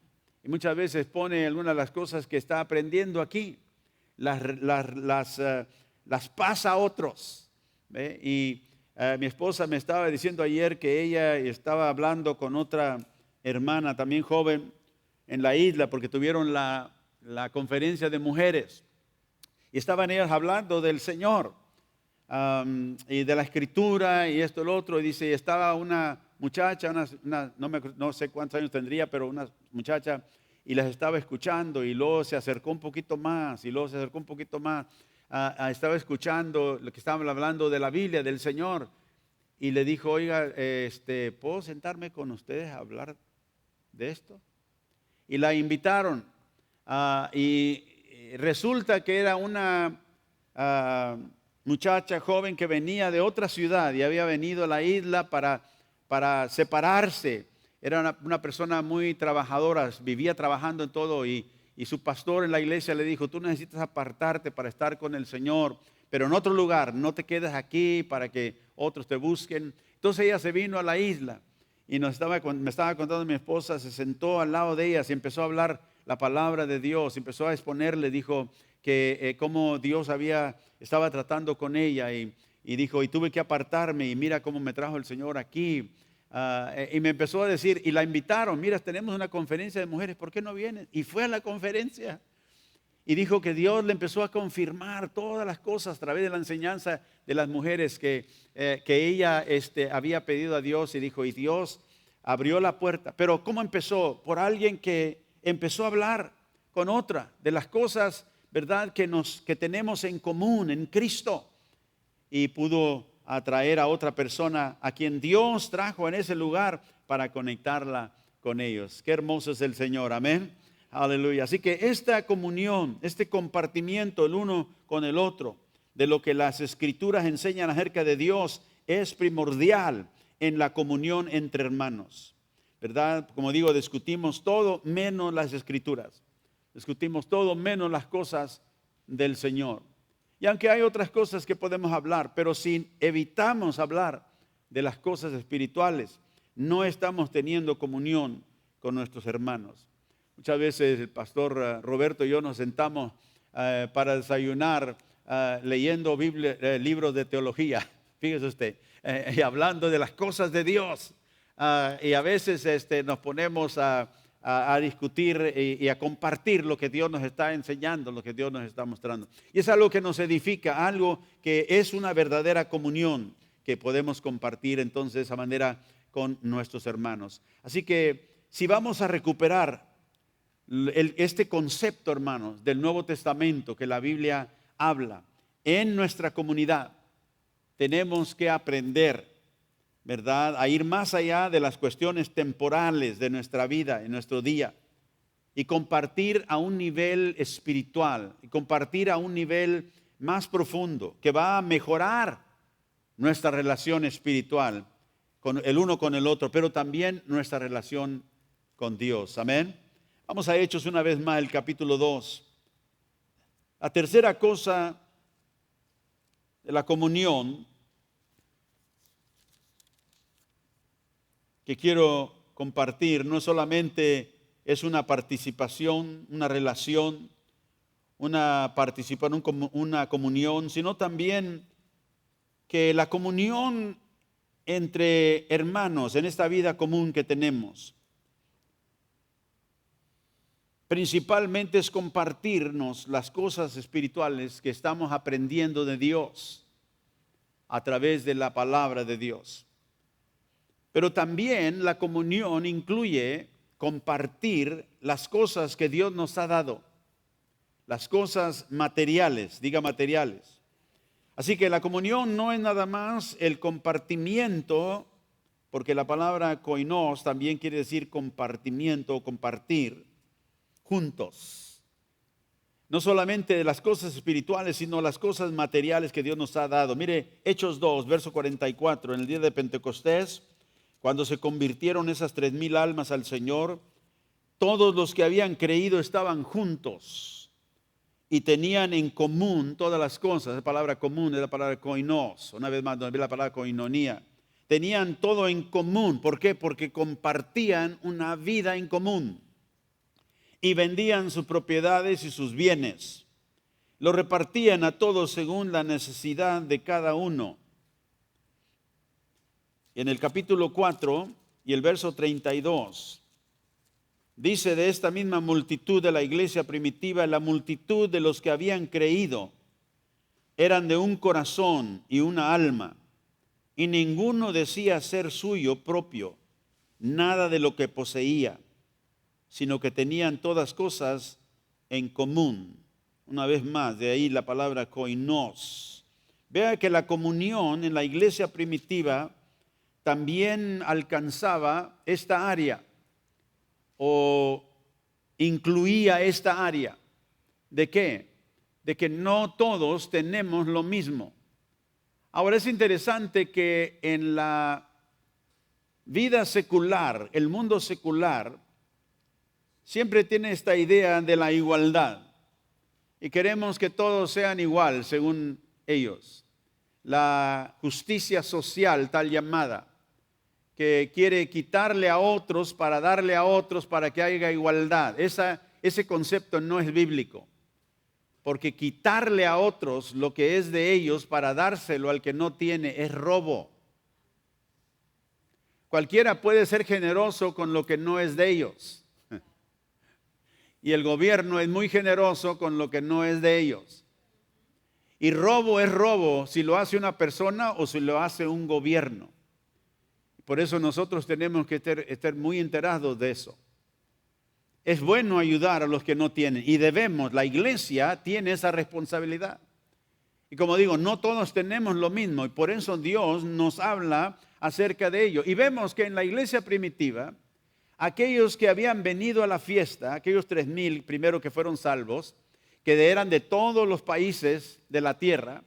Y muchas veces pone algunas de las cosas que está aprendiendo aquí, las pasa a otros. Y mi esposa me estaba diciendo ayer que ella estaba hablando con otra hermana también joven en la isla porque tuvieron la conferencia de mujeres y estaban ellas hablando del Señor y de la escritura y esto y lo otro. Y dice, estaba una muchacha, no sé cuántos años tendría, pero una muchacha, y las estaba escuchando, y luego se acercó un poquito más, y luego se acercó un poquito más. Estaba escuchando lo que estaban hablando de la Biblia, del Señor, y le dijo, oiga, ¿puedo sentarme con ustedes a hablar de esto? Y la invitaron, y resulta que era una muchacha joven que venía de otra ciudad y había venido a la isla para separarse. Era una persona muy trabajadora, vivía trabajando en todo, y su pastor en la iglesia le dijo, tú necesitas apartarte para estar con el Señor, pero en otro lugar, no te quedes aquí para que otros te busquen. Entonces ella se vino a la isla y me estaba contando mi esposa, se sentó al lado de ella y empezó a hablar la palabra de Dios, empezó a exponerle, dijo que cómo Dios estaba tratando con ella, y y dijo, y tuve que apartarme y mira cómo me trajo el Señor aquí. Y me empezó a decir, y la invitaron, mira, tenemos una conferencia de mujeres, ¿por qué no vienes? Y fue a la conferencia. Y dijo que Dios le empezó a confirmar todas las cosas a través de la enseñanza de las mujeres que ella había pedido a Dios. Y dijo, y Dios abrió la puerta. Pero ¿cómo empezó? Por alguien que empezó a hablar con otra de las cosas, ¿verdad?, que tenemos en común en Cristo. Y pudo atraer a otra persona a quien Dios trajo en ese lugar para conectarla con ellos. Qué hermoso es el Señor, amén. Aleluya. Así que esta comunión, este compartimiento el uno con el otro, de lo que las Escrituras enseñan acerca de Dios, es primordial en la comunión entre hermanos, ¿verdad? Como digo, discutimos todo menos las Escrituras. Discutimos todo menos las cosas del Señor. Y aunque hay otras cosas que podemos hablar, pero si evitamos hablar de las cosas espirituales, no estamos teniendo comunión con nuestros hermanos. Muchas veces el pastor Roberto y yo nos sentamos para desayunar leyendo libros de teología, fíjese usted, y hablando de las cosas de Dios. Y a veces nos ponemos a discutir y a compartir lo que Dios nos está enseñando, lo que Dios nos está mostrando. Y es algo que nos edifica, algo que es una verdadera comunión que podemos compartir entonces de esa manera con nuestros hermanos. Así que si vamos a recuperar este concepto, hermanos, del Nuevo Testamento que la Biblia habla en nuestra comunidad, tenemos que aprender, ¿verdad?, a ir más allá de las cuestiones temporales de nuestra vida, en nuestro día, y compartir a un nivel espiritual, y compartir a un nivel más profundo, que va a mejorar nuestra relación espiritual con el uno con el otro, pero también nuestra relación con Dios. Amén. Vamos a Hechos una vez más, el capítulo 2. La tercera cosa de la comunión que quiero compartir no solamente es una participación, una relación, una comunión, sino también que la comunión entre hermanos en esta vida común que tenemos, principalmente es compartirnos las cosas espirituales que estamos aprendiendo de Dios a través de la palabra de Dios. Pero también la comunión incluye compartir las cosas que Dios nos ha dado, las cosas materiales, diga materiales. Así que la comunión no es nada más el compartimiento, porque la palabra koinos también quiere decir compartimiento o compartir juntos. No solamente de las cosas espirituales, sino las cosas materiales que Dios nos ha dado. Mire, Hechos 2, verso 44, en el día de Pentecostés, cuando se convirtieron esas 3,000 almas al Señor, todos los que habían creído estaban juntos y tenían en común todas las cosas. La palabra común es la palabra koinos, una vez más, donde ve la palabra koinonía. Tenían todo en común. ¿Por qué? Porque compartían una vida en común. Y vendían sus propiedades y sus bienes. Lo repartían a todos según la necesidad de cada uno. En el capítulo 4 y el verso 32, dice de esta misma multitud de la iglesia primitiva, la multitud de los que habían creído eran de un corazón y una alma, y ninguno decía ser suyo propio nada de lo que poseía, sino que tenían todas cosas en común. Una vez más, de ahí la palabra koinos. Vea que la comunión en la iglesia primitiva también alcanzaba esta área o incluía esta área. ¿De qué? De que no todos tenemos lo mismo. Ahora es interesante que en la vida secular, el mundo secular, siempre tiene esta idea de la igualdad y queremos que todos sean igual según ellos. La justicia social tal llamada, que quiere quitarle a otros para darle a otros para que haya igualdad. Ese concepto no es bíblico. porque quitarle a otros lo que es de ellos para dárselo al que no tiene es robo. Cualquiera puede ser generoso con lo que no es de ellos. Y el gobierno es muy generoso con lo que no es de ellos. Y robo es robo si lo hace una persona o si lo hace un gobierno. Por eso nosotros tenemos que estar muy enterados de eso. Es bueno ayudar a los que no tienen y debemos, la iglesia tiene esa responsabilidad. Y como digo, no todos tenemos lo mismo y por eso Dios nos habla acerca de ello. Y vemos que en la iglesia primitiva, aquellos que habían venido a la fiesta, aquellos 3,000 primero que fueron salvos, que eran de todos los países de la tierra,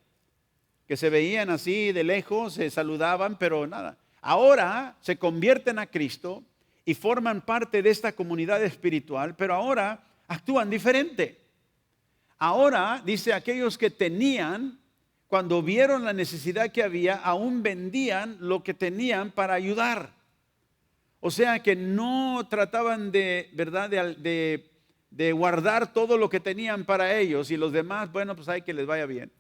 que se veían así de lejos, se saludaban, pero nada. Ahora se convierten a Cristo y forman parte de esta comunidad espiritual, pero ahora actúan diferente. Ahora, dice, aquellos que tenían, cuando vieron la necesidad que había, aún vendían lo que tenían para ayudar. O sea que no trataban de, ¿verdad?, de guardar todo lo que tenían para ellos y los demás, bueno, pues hay que les vaya bien.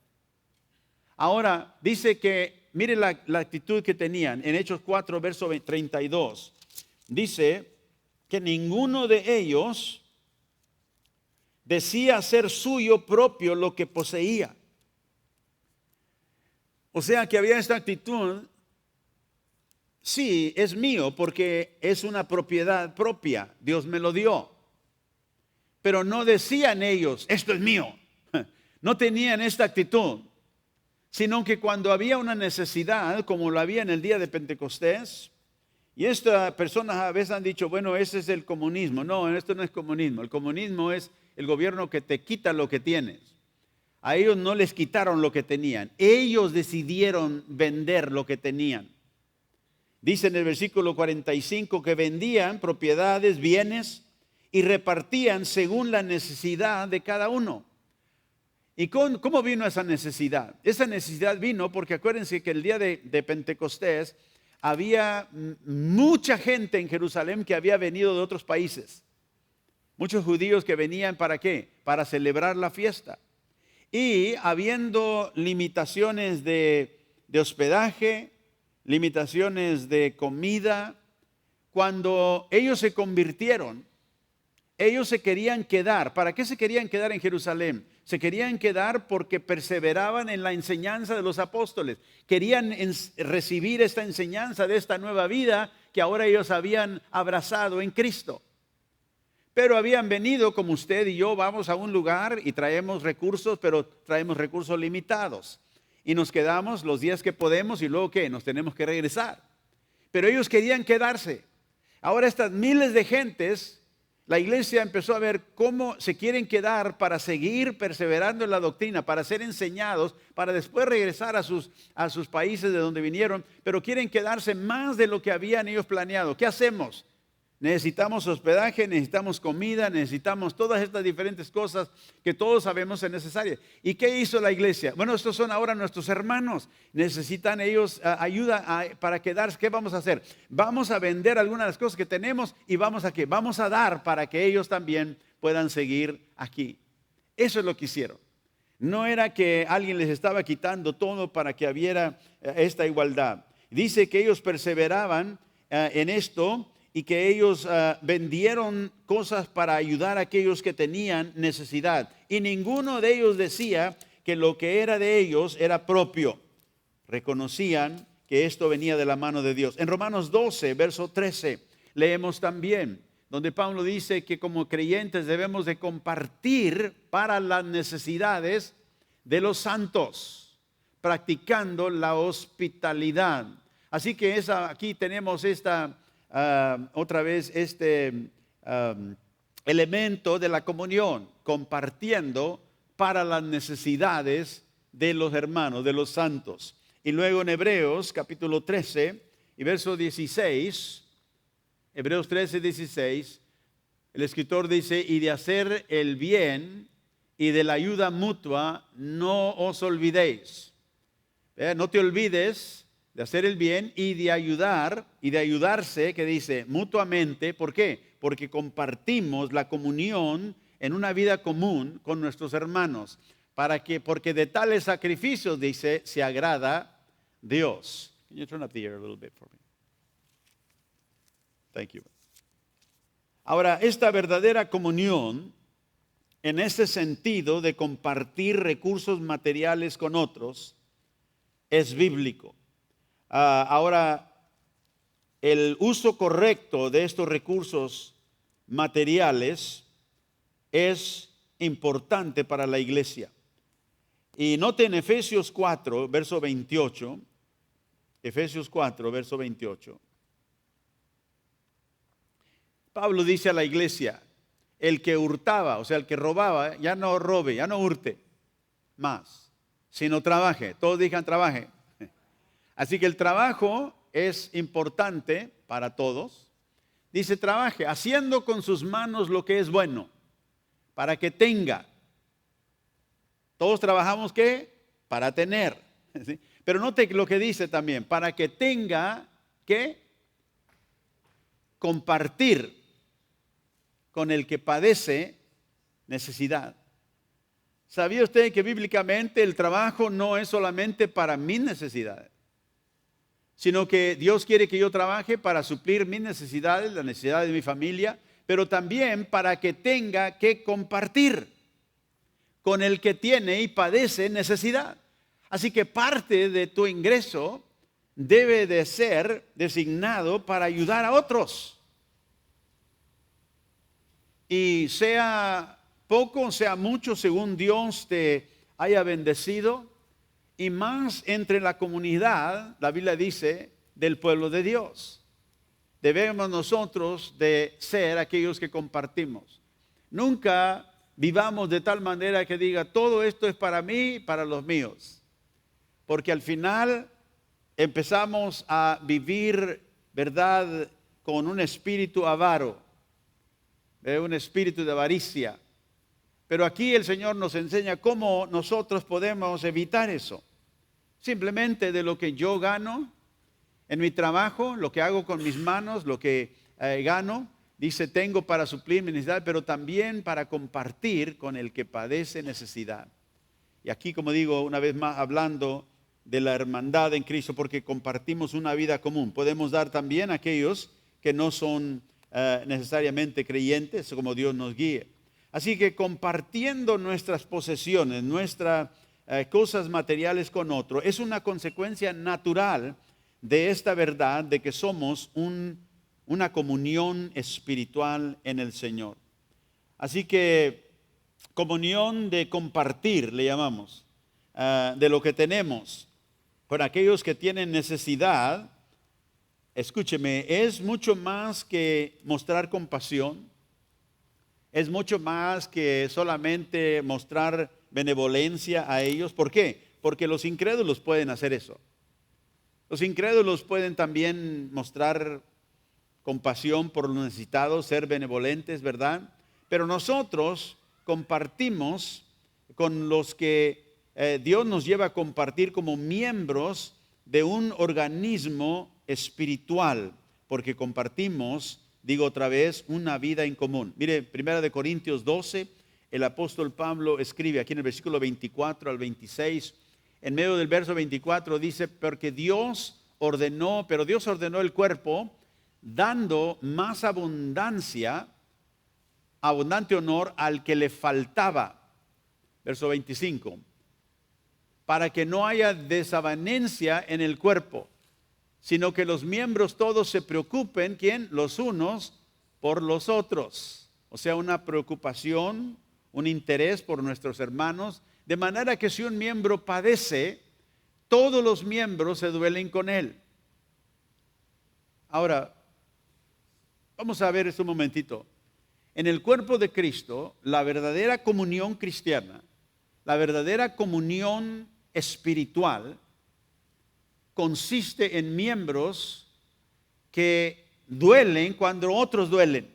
Ahora, dice que, mire la actitud que tenían en Hechos 4, verso 32. Dice que ninguno de ellos decía ser suyo propio lo que poseía. O sea que había esta actitud, sí, es mío porque es una propiedad propia, Dios me lo dio. Pero no decían ellos, esto es mío. No tenían esta actitud, sino que cuando había una necesidad, como lo había en el día de Pentecostés, y estas personas a veces han dicho, bueno, ese es el comunismo. No, esto no es comunismo. El comunismo es el gobierno que te quita lo que tienes. A ellos no les quitaron lo que tenían. Ellos decidieron vender lo que tenían. Dice en el versículo 45 que vendían propiedades, bienes y repartían según la necesidad de cada uno. ¿Y cómo vino esa necesidad? Esa necesidad vino porque acuérdense que el día de Pentecostés había mucha gente en Jerusalén que había venido de otros países. Muchos judíos que venían, ¿para qué? Para celebrar la fiesta. Y habiendo limitaciones de hospedaje, limitaciones de comida, cuando ellos se convirtieron, ellos se querían quedar. ¿Para qué se querían quedar en Jerusalén? Se querían quedar porque perseveraban en la enseñanza de los apóstoles. Querían recibir esta enseñanza de esta nueva vida que ahora ellos habían abrazado en Cristo. Pero habían venido, como usted y yo, vamos a un lugar y traemos recursos, pero traemos recursos limitados. Y nos quedamos los días que podemos y luego ¿qué? Nos tenemos que regresar. Pero ellos querían quedarse. Ahora estas miles de gentes, la iglesia empezó a ver cómo se quieren quedar para seguir perseverando en la doctrina, para ser enseñados, para después regresar a sus países de donde vinieron, pero quieren quedarse más de lo que habían ellos planeado. ¿Qué hacemos? Necesitamos hospedaje, necesitamos comida, necesitamos todas estas diferentes cosas que todos sabemos son necesarias. ¿Y qué hizo la iglesia? Bueno, estos son ahora nuestros hermanos. Necesitan ellos ayuda para quedarse. ¿Qué vamos a hacer? Vamos a vender algunas de las cosas que tenemos y vamos a ¿qué? Vamos a dar para que ellos también puedan seguir aquí. Eso es lo que hicieron. No era que alguien les estaba quitando todo para que hubiera esta igualdad. Dice que ellos perseveraban en esto. Y que ellos vendieron cosas para ayudar a aquellos que tenían necesidad. Y ninguno de ellos decía que lo que era de ellos era propio. Reconocían que esto venía de la mano de Dios. En Romanos 12, verso 13, leemos también, donde Pablo dice que como creyentes debemos de compartir para las necesidades de los santos, practicando la hospitalidad. Así que aquí tenemos otra vez este elemento de la comunión, compartiendo para las necesidades de los hermanos, de los santos. Y luego en Hebreos capítulo 13 y verso 16, Hebreos 13, 16, el escritor dice, y de hacer el bien y de la ayuda mutua no os olvidéis. No te olvides de hacer el bien y de ayudar y de ayudarse, que dice mutuamente. ¿Por qué? Porque compartimos la comunión en una vida común con nuestros hermanos, porque de tales sacrificios, dice, se agrada Dios. Can you turn up the air a little bit for me? Thank you. Ahora, esta verdadera comunión, en ese sentido de compartir recursos materiales con otros, es bíblico. Ahora, el uso correcto de estos recursos materiales es importante para la iglesia. Y noten Efesios 4, verso 28. Efesios 4, verso 28. Pablo dice a la iglesia, el que hurtaba, o sea, el que robaba, ya no robe, ya no hurte más, sino trabaje. Todos digan trabaje. Así que el trabajo es importante para todos. Dice trabaje, haciendo con sus manos lo que es bueno, para que tenga. Todos trabajamos ¿qué? Para tener. ¿Sí? Pero note lo que dice también, para que tenga ¿qué? Compartir con el que padece necesidad. ¿Sabía usted que bíblicamente el trabajo no es solamente para mis necesidades, sino que Dios quiere que yo trabaje para suplir mis necesidades, las necesidades de mi familia, pero también para que tenga que compartir con el que tiene y padece necesidad? Así que parte de tu ingreso debe de ser designado para ayudar a otros. Y sea poco, sea mucho, según Dios te haya bendecido, y más entre la comunidad, la Biblia dice, del pueblo de Dios. Debemos nosotros de ser aquellos que compartimos. Nunca vivamos de tal manera que diga, todo esto es para mí y para los míos. Porque al final empezamos a vivir, ¿verdad?, con un espíritu avaro, un espíritu de avaricia. Pero aquí el Señor nos enseña cómo nosotros podemos evitar eso. Simplemente de lo que yo gano en mi trabajo, lo que hago con mis manos, lo que gano, dice, tengo para suplir mi necesidad, pero también para compartir con el que padece necesidad. Y aquí, como digo, una vez más hablando de la hermandad en Cristo, porque compartimos una vida común. Podemos dar también a aquellos que no son necesariamente creyentes, como Dios nos guíe. Así que compartiendo nuestras posesiones, nuestras cosas materiales con otro, es una consecuencia natural de esta verdad de que somos una comunión espiritual en el Señor. Así que comunión de compartir, le llamamos, de lo que tenemos con aquellos que tienen necesidad. Escúcheme, es mucho más que mostrar compasión, es mucho más que solamente mostrar benevolencia a ellos. ¿Por qué? Porque los incrédulos pueden hacer eso. Los incrédulos pueden también mostrar compasión por los necesitados, ser benevolentes, ¿verdad? Pero nosotros compartimos con los que Dios nos lleva a compartir como miembros de un organismo espiritual, porque compartimos, digo otra vez, una vida en común. Mire, 1 Corintios 12, el apóstol Pablo escribe aquí en el versículo 24 al 26, en medio del verso 24 dice, pero Dios ordenó el cuerpo, dando más abundante honor al que le faltaba. Verso 25, para que no haya desavenencia en el cuerpo, sino que los miembros todos se preocupen, ¿quién? Los unos por los otros. O sea, una preocupación, un interés por nuestros hermanos, de manera que si un miembro padece, todos los miembros se duelen con él. Ahora, vamos a ver esto un momentito. En el cuerpo de Cristo, la verdadera comunión cristiana, la verdadera comunión espiritual, consiste en miembros que duelen cuando otros duelen.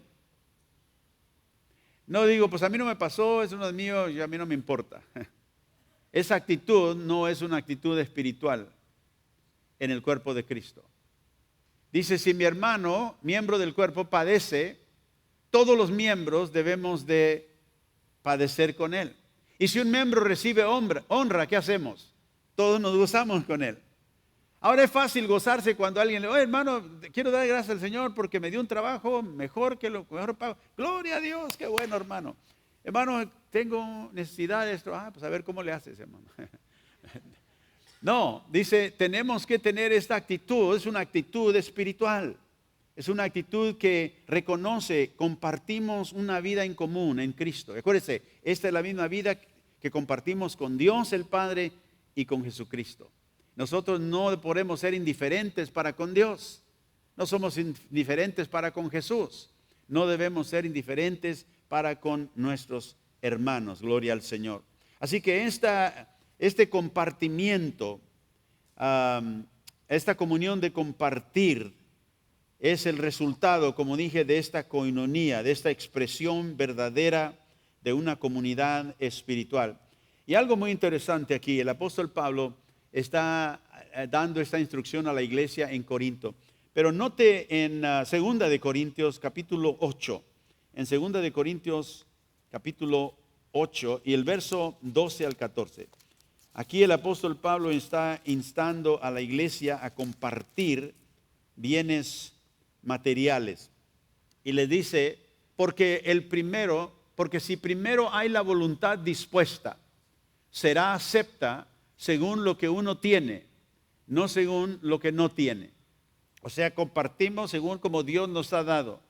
No digo, pues a mí no me pasó, eso no es mío y a mí no me importa. Esa actitud no es una actitud espiritual en el cuerpo de Cristo. Dice, si mi hermano, miembro del cuerpo, padece, todos los miembros debemos de padecer con Él. Y si un miembro recibe honra, ¿qué hacemos? Todos nos gozamos con Él. Ahora es fácil gozarse cuando alguien le dice, oye hermano, quiero dar gracias al Señor porque me dio un trabajo mejor que lo mejor pago. Gloria a Dios, qué bueno hermano. Hermano, tengo necesidad de esto. Pues a ver cómo le haces, hermano. No, dice, tenemos que tener esta actitud, es una actitud espiritual. Es una actitud que reconoce, compartimos una vida en común en Cristo. Acuérdense, esta es la misma vida que compartimos con Dios el Padre y con Jesucristo. Nosotros no podemos ser indiferentes para con Dios. No somos indiferentes para con Jesús. No debemos ser indiferentes para con nuestros hermanos. Gloria al Señor. Así que este compartimiento, esta comunión de compartir, es el resultado, como dije, de esta koinonía, de esta expresión verdadera de una comunidad espiritual. Y algo muy interesante aquí, el apóstol Pablo está dando esta instrucción a la iglesia en Corinto. Pero note en 2 de Corintios capítulo 8, en 2 de Corintios capítulo 8 y el verso 12 al 14. Aquí el apóstol Pablo está instando a la iglesia a compartir bienes materiales. Y le dice, porque si primero hay la voluntad dispuesta, será acepta según lo que uno tiene, no según lo que no tiene. O sea, compartimos según como Dios nos ha dado.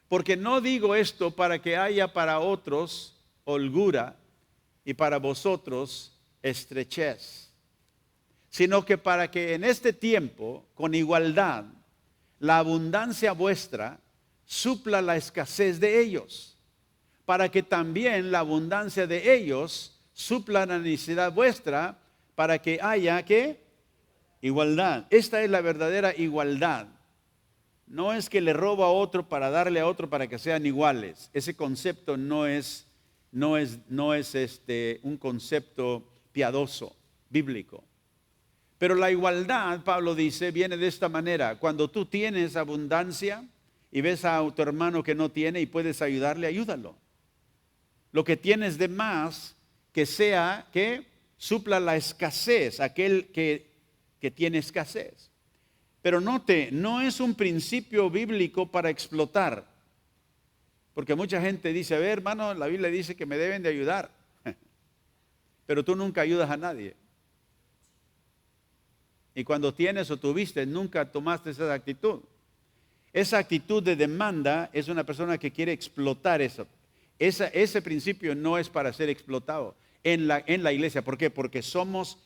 Porque no digo esto para que haya para otros holgura y para vosotros estrechez, sino que para que en este tiempo, con igualdad, la abundancia vuestra supla la escasez de ellos, para que también la abundancia de ellos supla la necesidad vuestra, para que haya, ¿qué? Igualdad. Esta es la verdadera igualdad. No es que le robo a otro para darle a otro para que sean iguales. Ese concepto no es un concepto piadoso, bíblico. Pero la igualdad, Pablo dice, viene de esta manera. Cuando tú tienes abundancia y ves a tu hermano que no tiene y puedes ayudarle, ayúdalo. Lo que tienes de más, que sea que supla la escasez, aquel que tiene escasez. Pero note, no es un principio bíblico para explotar. Porque mucha gente dice, a ver hermano, la Biblia dice que me deben de ayudar. Pero tú nunca ayudas a nadie. Y cuando tienes o tuviste, nunca tomaste esa actitud. Esa actitud de demanda es una persona que quiere explotar eso. Ese principio no es para ser explotado en la iglesia. ¿Por qué? Porque somos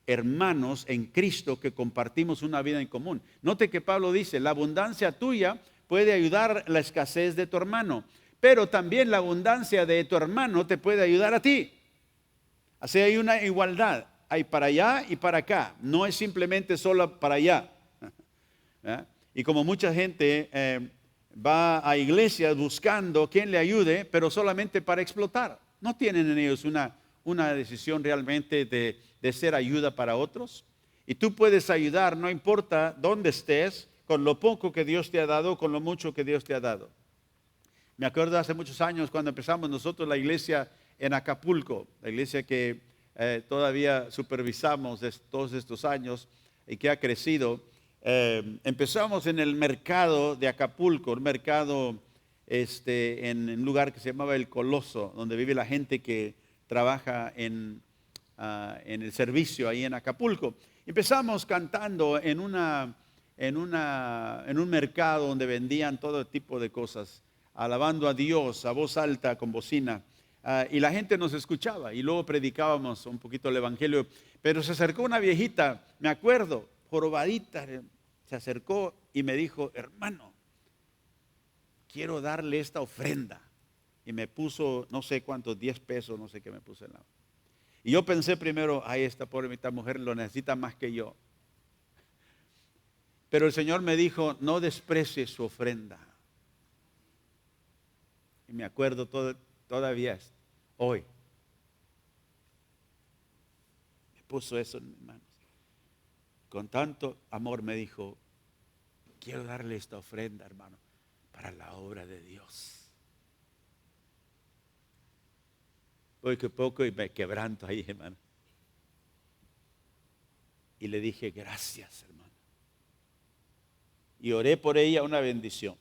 hermanos en Cristo que compartimos una vida en común. Note que Pablo dice, la abundancia tuya puede ayudar la escasez de tu hermano, pero también la abundancia de tu hermano te puede ayudar a ti. Así hay una igualdad. Hay para allá y para acá. No es simplemente solo para allá. Y como mucha gente va a iglesias buscando quien le ayude, pero solamente para explotar. No tienen en ellos una decisión realmente de ser ayuda para otros. Y tú puedes ayudar, no importa dónde estés, con lo poco que Dios te ha dado, con lo mucho que Dios te ha dado. Me acuerdo hace muchos años cuando empezamos nosotros la iglesia en Acapulco, la iglesia que todavía supervisamos todos estos años y que ha crecido. Empezamos en el mercado de Acapulco, un mercado en un lugar que se llamaba El Coloso, donde vive la gente que trabaja en el servicio ahí en Acapulco. Empezamos cantando en un mercado donde vendían todo tipo de cosas, alabando a Dios a voz alta con bocina. Y la gente nos escuchaba y luego predicábamos un poquito el evangelio. Pero se acercó una viejita, me acuerdo, jorobadita, se acercó y me dijo, hermano, quiero darle esta ofrenda. Y me puso, no sé cuántos, 10 pesos, no sé qué me puso en la. Y yo pensé primero, ay, esta pobre mujer lo necesita más que yo. Pero el Señor me dijo, no desprecie su ofrenda. Y me acuerdo todavía hoy. Me puso eso en mis manos. Con tanto amor me dijo, quiero darle esta ofrenda, hermano, para la obra de Dios. poco a poco y me quebranto ahí, hermano. Y le dije, gracias, hermano. Y oré por ella una bendición.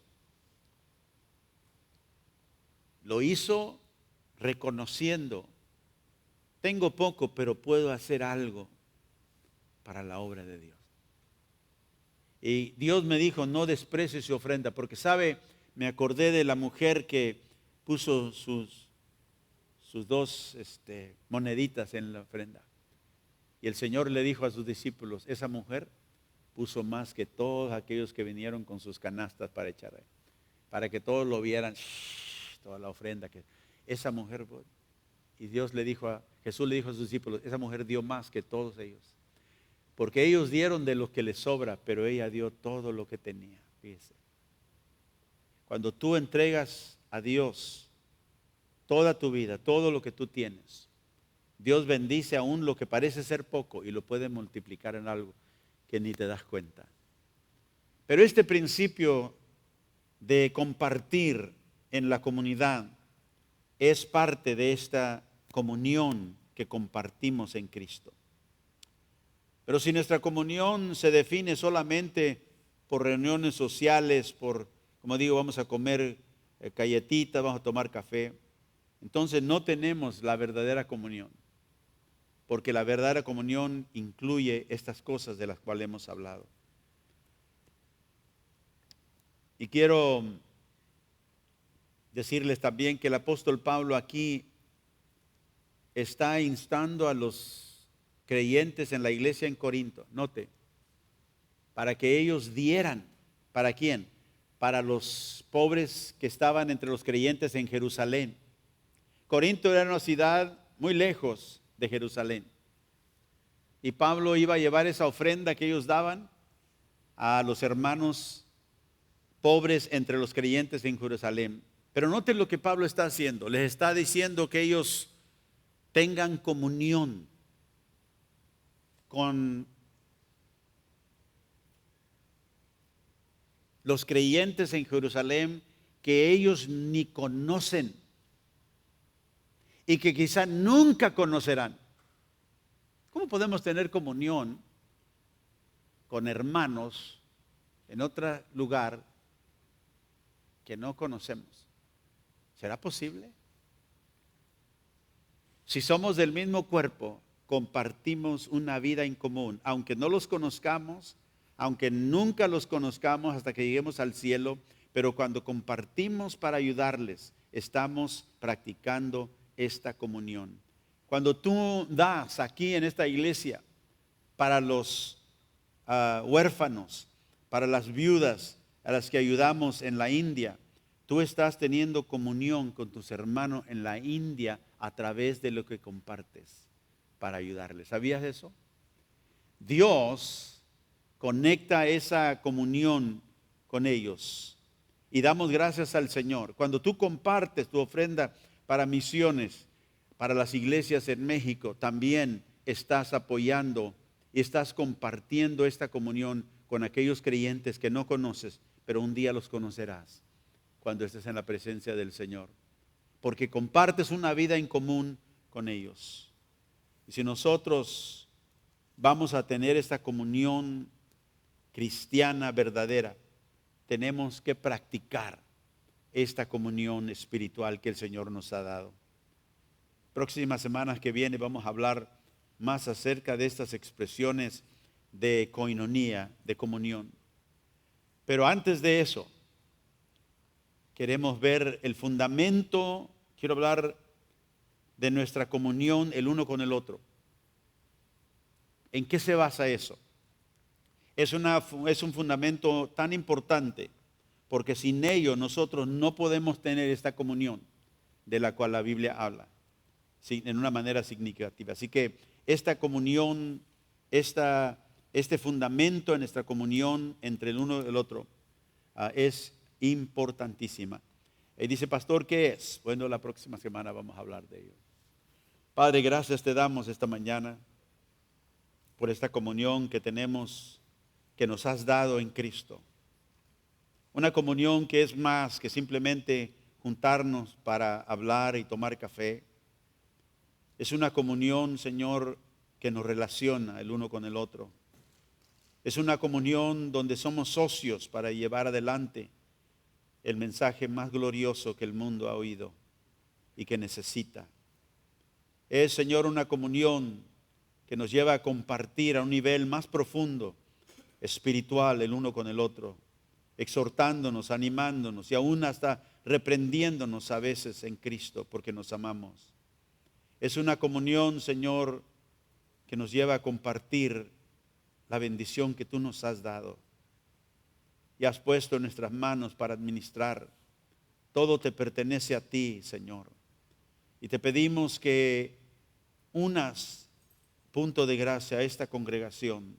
Lo hizo reconociendo, tengo poco, pero puedo hacer algo para la obra de Dios. Y Dios me dijo, no desprecies su ofrenda, porque sabe, me acordé de la mujer que puso sus dos moneditas en la ofrenda. Y el Señor le dijo a sus discípulos, esa mujer puso más que todos aquellos que vinieron con sus canastas para echar ahí, para que todos lo vieran, toda la ofrenda que esa mujer. Y Jesús le dijo a sus discípulos, esa mujer dio más que todos ellos, porque ellos dieron de lo que les sobra, pero ella dio todo lo que tenía. Fíjese, cuando tú entregas a Dios toda tu vida, todo lo que tú tienes, Dios bendice aún lo que parece ser poco y lo puede multiplicar en algo que ni te das cuenta. Pero este principio de compartir en la comunidad es parte de esta comunión que compartimos en Cristo. Pero si nuestra comunión se define solamente por reuniones sociales, como digo, vamos a comer galletitas, vamos a tomar café, entonces no tenemos la verdadera comunión. Porque la verdadera comunión incluye estas cosas de las cuales hemos hablado. Y quiero decirles también que el apóstol Pablo aquí está instando a los creyentes en la iglesia en Corinto, note, para que ellos dieran. ¿Para quién? Para los pobres que estaban entre los creyentes en Jerusalén. Corinto era una ciudad muy lejos de Jerusalén. Y Pablo iba a llevar esa ofrenda que ellos daban a los hermanos pobres entre los creyentes en Jerusalén. Pero noten lo que Pablo está haciendo. Les está diciendo que ellos tengan comunión con los creyentes en Jerusalén que ellos ni conocen y que quizá nunca conocerán. ¿Cómo podemos tener comunión con hermanos en otro lugar que no conocemos? ¿Será posible? Si somos del mismo cuerpo, compartimos una vida en común, aunque no los conozcamos, aunque nunca los conozcamos hasta que lleguemos al cielo, pero cuando compartimos para ayudarles, estamos practicando esta comunión. Cuando tú das aquí en esta iglesia para los huérfanos, para las viudas a las que ayudamos en la India, tú estás teniendo comunión con tus hermanos en la India a través de lo que compartes para ayudarles. ¿Sabías eso? Dios conecta esa comunión con ellos y damos gracias al Señor. Cuando tú compartes tu ofrenda para misiones, para las iglesias en México, también estás apoyando y estás compartiendo esta comunión con aquellos creyentes que no conoces, pero un día los conocerás cuando estés en la presencia del Señor, porque compartes una vida en común con ellos. Y si nosotros vamos a tener esta comunión cristiana verdadera, tenemos que practicar esta comunión espiritual que el Señor nos ha dado. Próximas semanas que viene vamos a hablar más acerca de estas expresiones de coinonía, de comunión. Pero antes de eso, queremos ver el fundamento, quiero hablar de nuestra comunión el uno con el otro. ¿En qué se basa eso? Es un fundamento tan importante, porque sin ello nosotros no podemos tener esta comunión de la cual la Biblia habla en una manera significativa. Así que esta comunión, este fundamento en nuestra comunión entre el uno y el otro es importantísima. Y dice, pastor, ¿qué es? Bueno, la próxima semana vamos a hablar de ello. Padre, gracias te damos esta mañana por esta comunión que tenemos, que nos has dado en Cristo. Una comunión que es más que simplemente juntarnos para hablar y tomar café. Es una comunión, Señor, que nos relaciona el uno con el otro. Es una comunión donde somos socios para llevar adelante el mensaje más glorioso que el mundo ha oído y que necesita. Es, Señor, una comunión que nos lleva a compartir a un nivel más profundo, espiritual, el uno con el otro, exhortándonos, animándonos y aún hasta reprendiéndonos a veces en Cristo porque nos amamos. Es una comunión, Señor, que nos lleva a compartir la bendición que tú nos has dado y has puesto en nuestras manos para administrar. Todo te pertenece a ti, Señor. Y te pedimos que unas punto de gracia a esta congregación,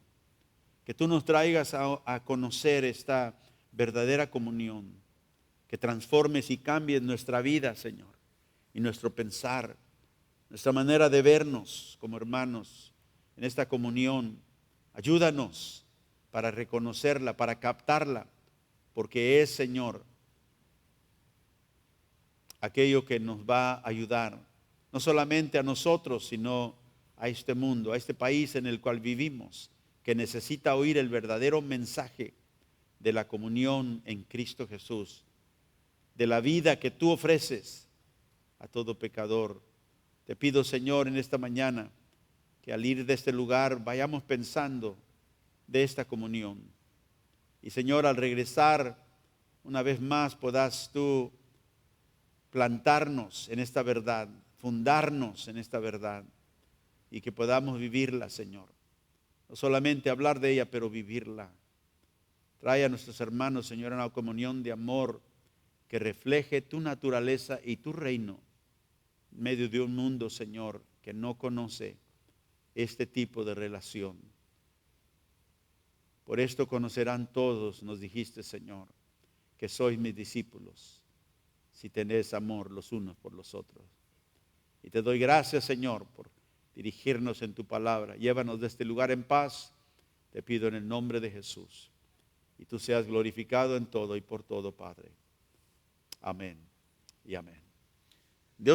que tú nos traigas a conocer esta verdadera comunión, que transformes y cambies nuestra vida, Señor, y nuestro pensar, nuestra manera de vernos como hermanos en esta comunión. Ayúdanos para reconocerla, para captarla, porque es, Señor, aquello que nos va a ayudar, no solamente a nosotros, sino a este mundo, a este país en el cual vivimos, que necesita oír el verdadero mensaje de la comunión en Cristo Jesús, de la vida que tú ofreces a todo pecador. Te pido, Señor, en esta mañana, que al ir de este lugar vayamos pensando de esta comunión. Y, Señor, al regresar una vez más puedas tú plantarnos en esta verdad, fundarnos en esta verdad y que podamos vivirla, Señor. No solamente hablar de ella, pero vivirla. Trae a nuestros hermanos, Señor, a una comunión de amor que refleje tu naturaleza y tu reino en medio de un mundo, Señor, que no conoce este tipo de relación. Por esto conocerán todos, nos dijiste, Señor, que sois mis discípulos, si tenéis amor los unos por los otros. Y te doy gracias, Señor, por dirigirnos en tu palabra. Llévanos de este lugar en paz, te pido en el nombre de Jesús. Y tú seas glorificado en todo y por todo, Padre. Amén y amén.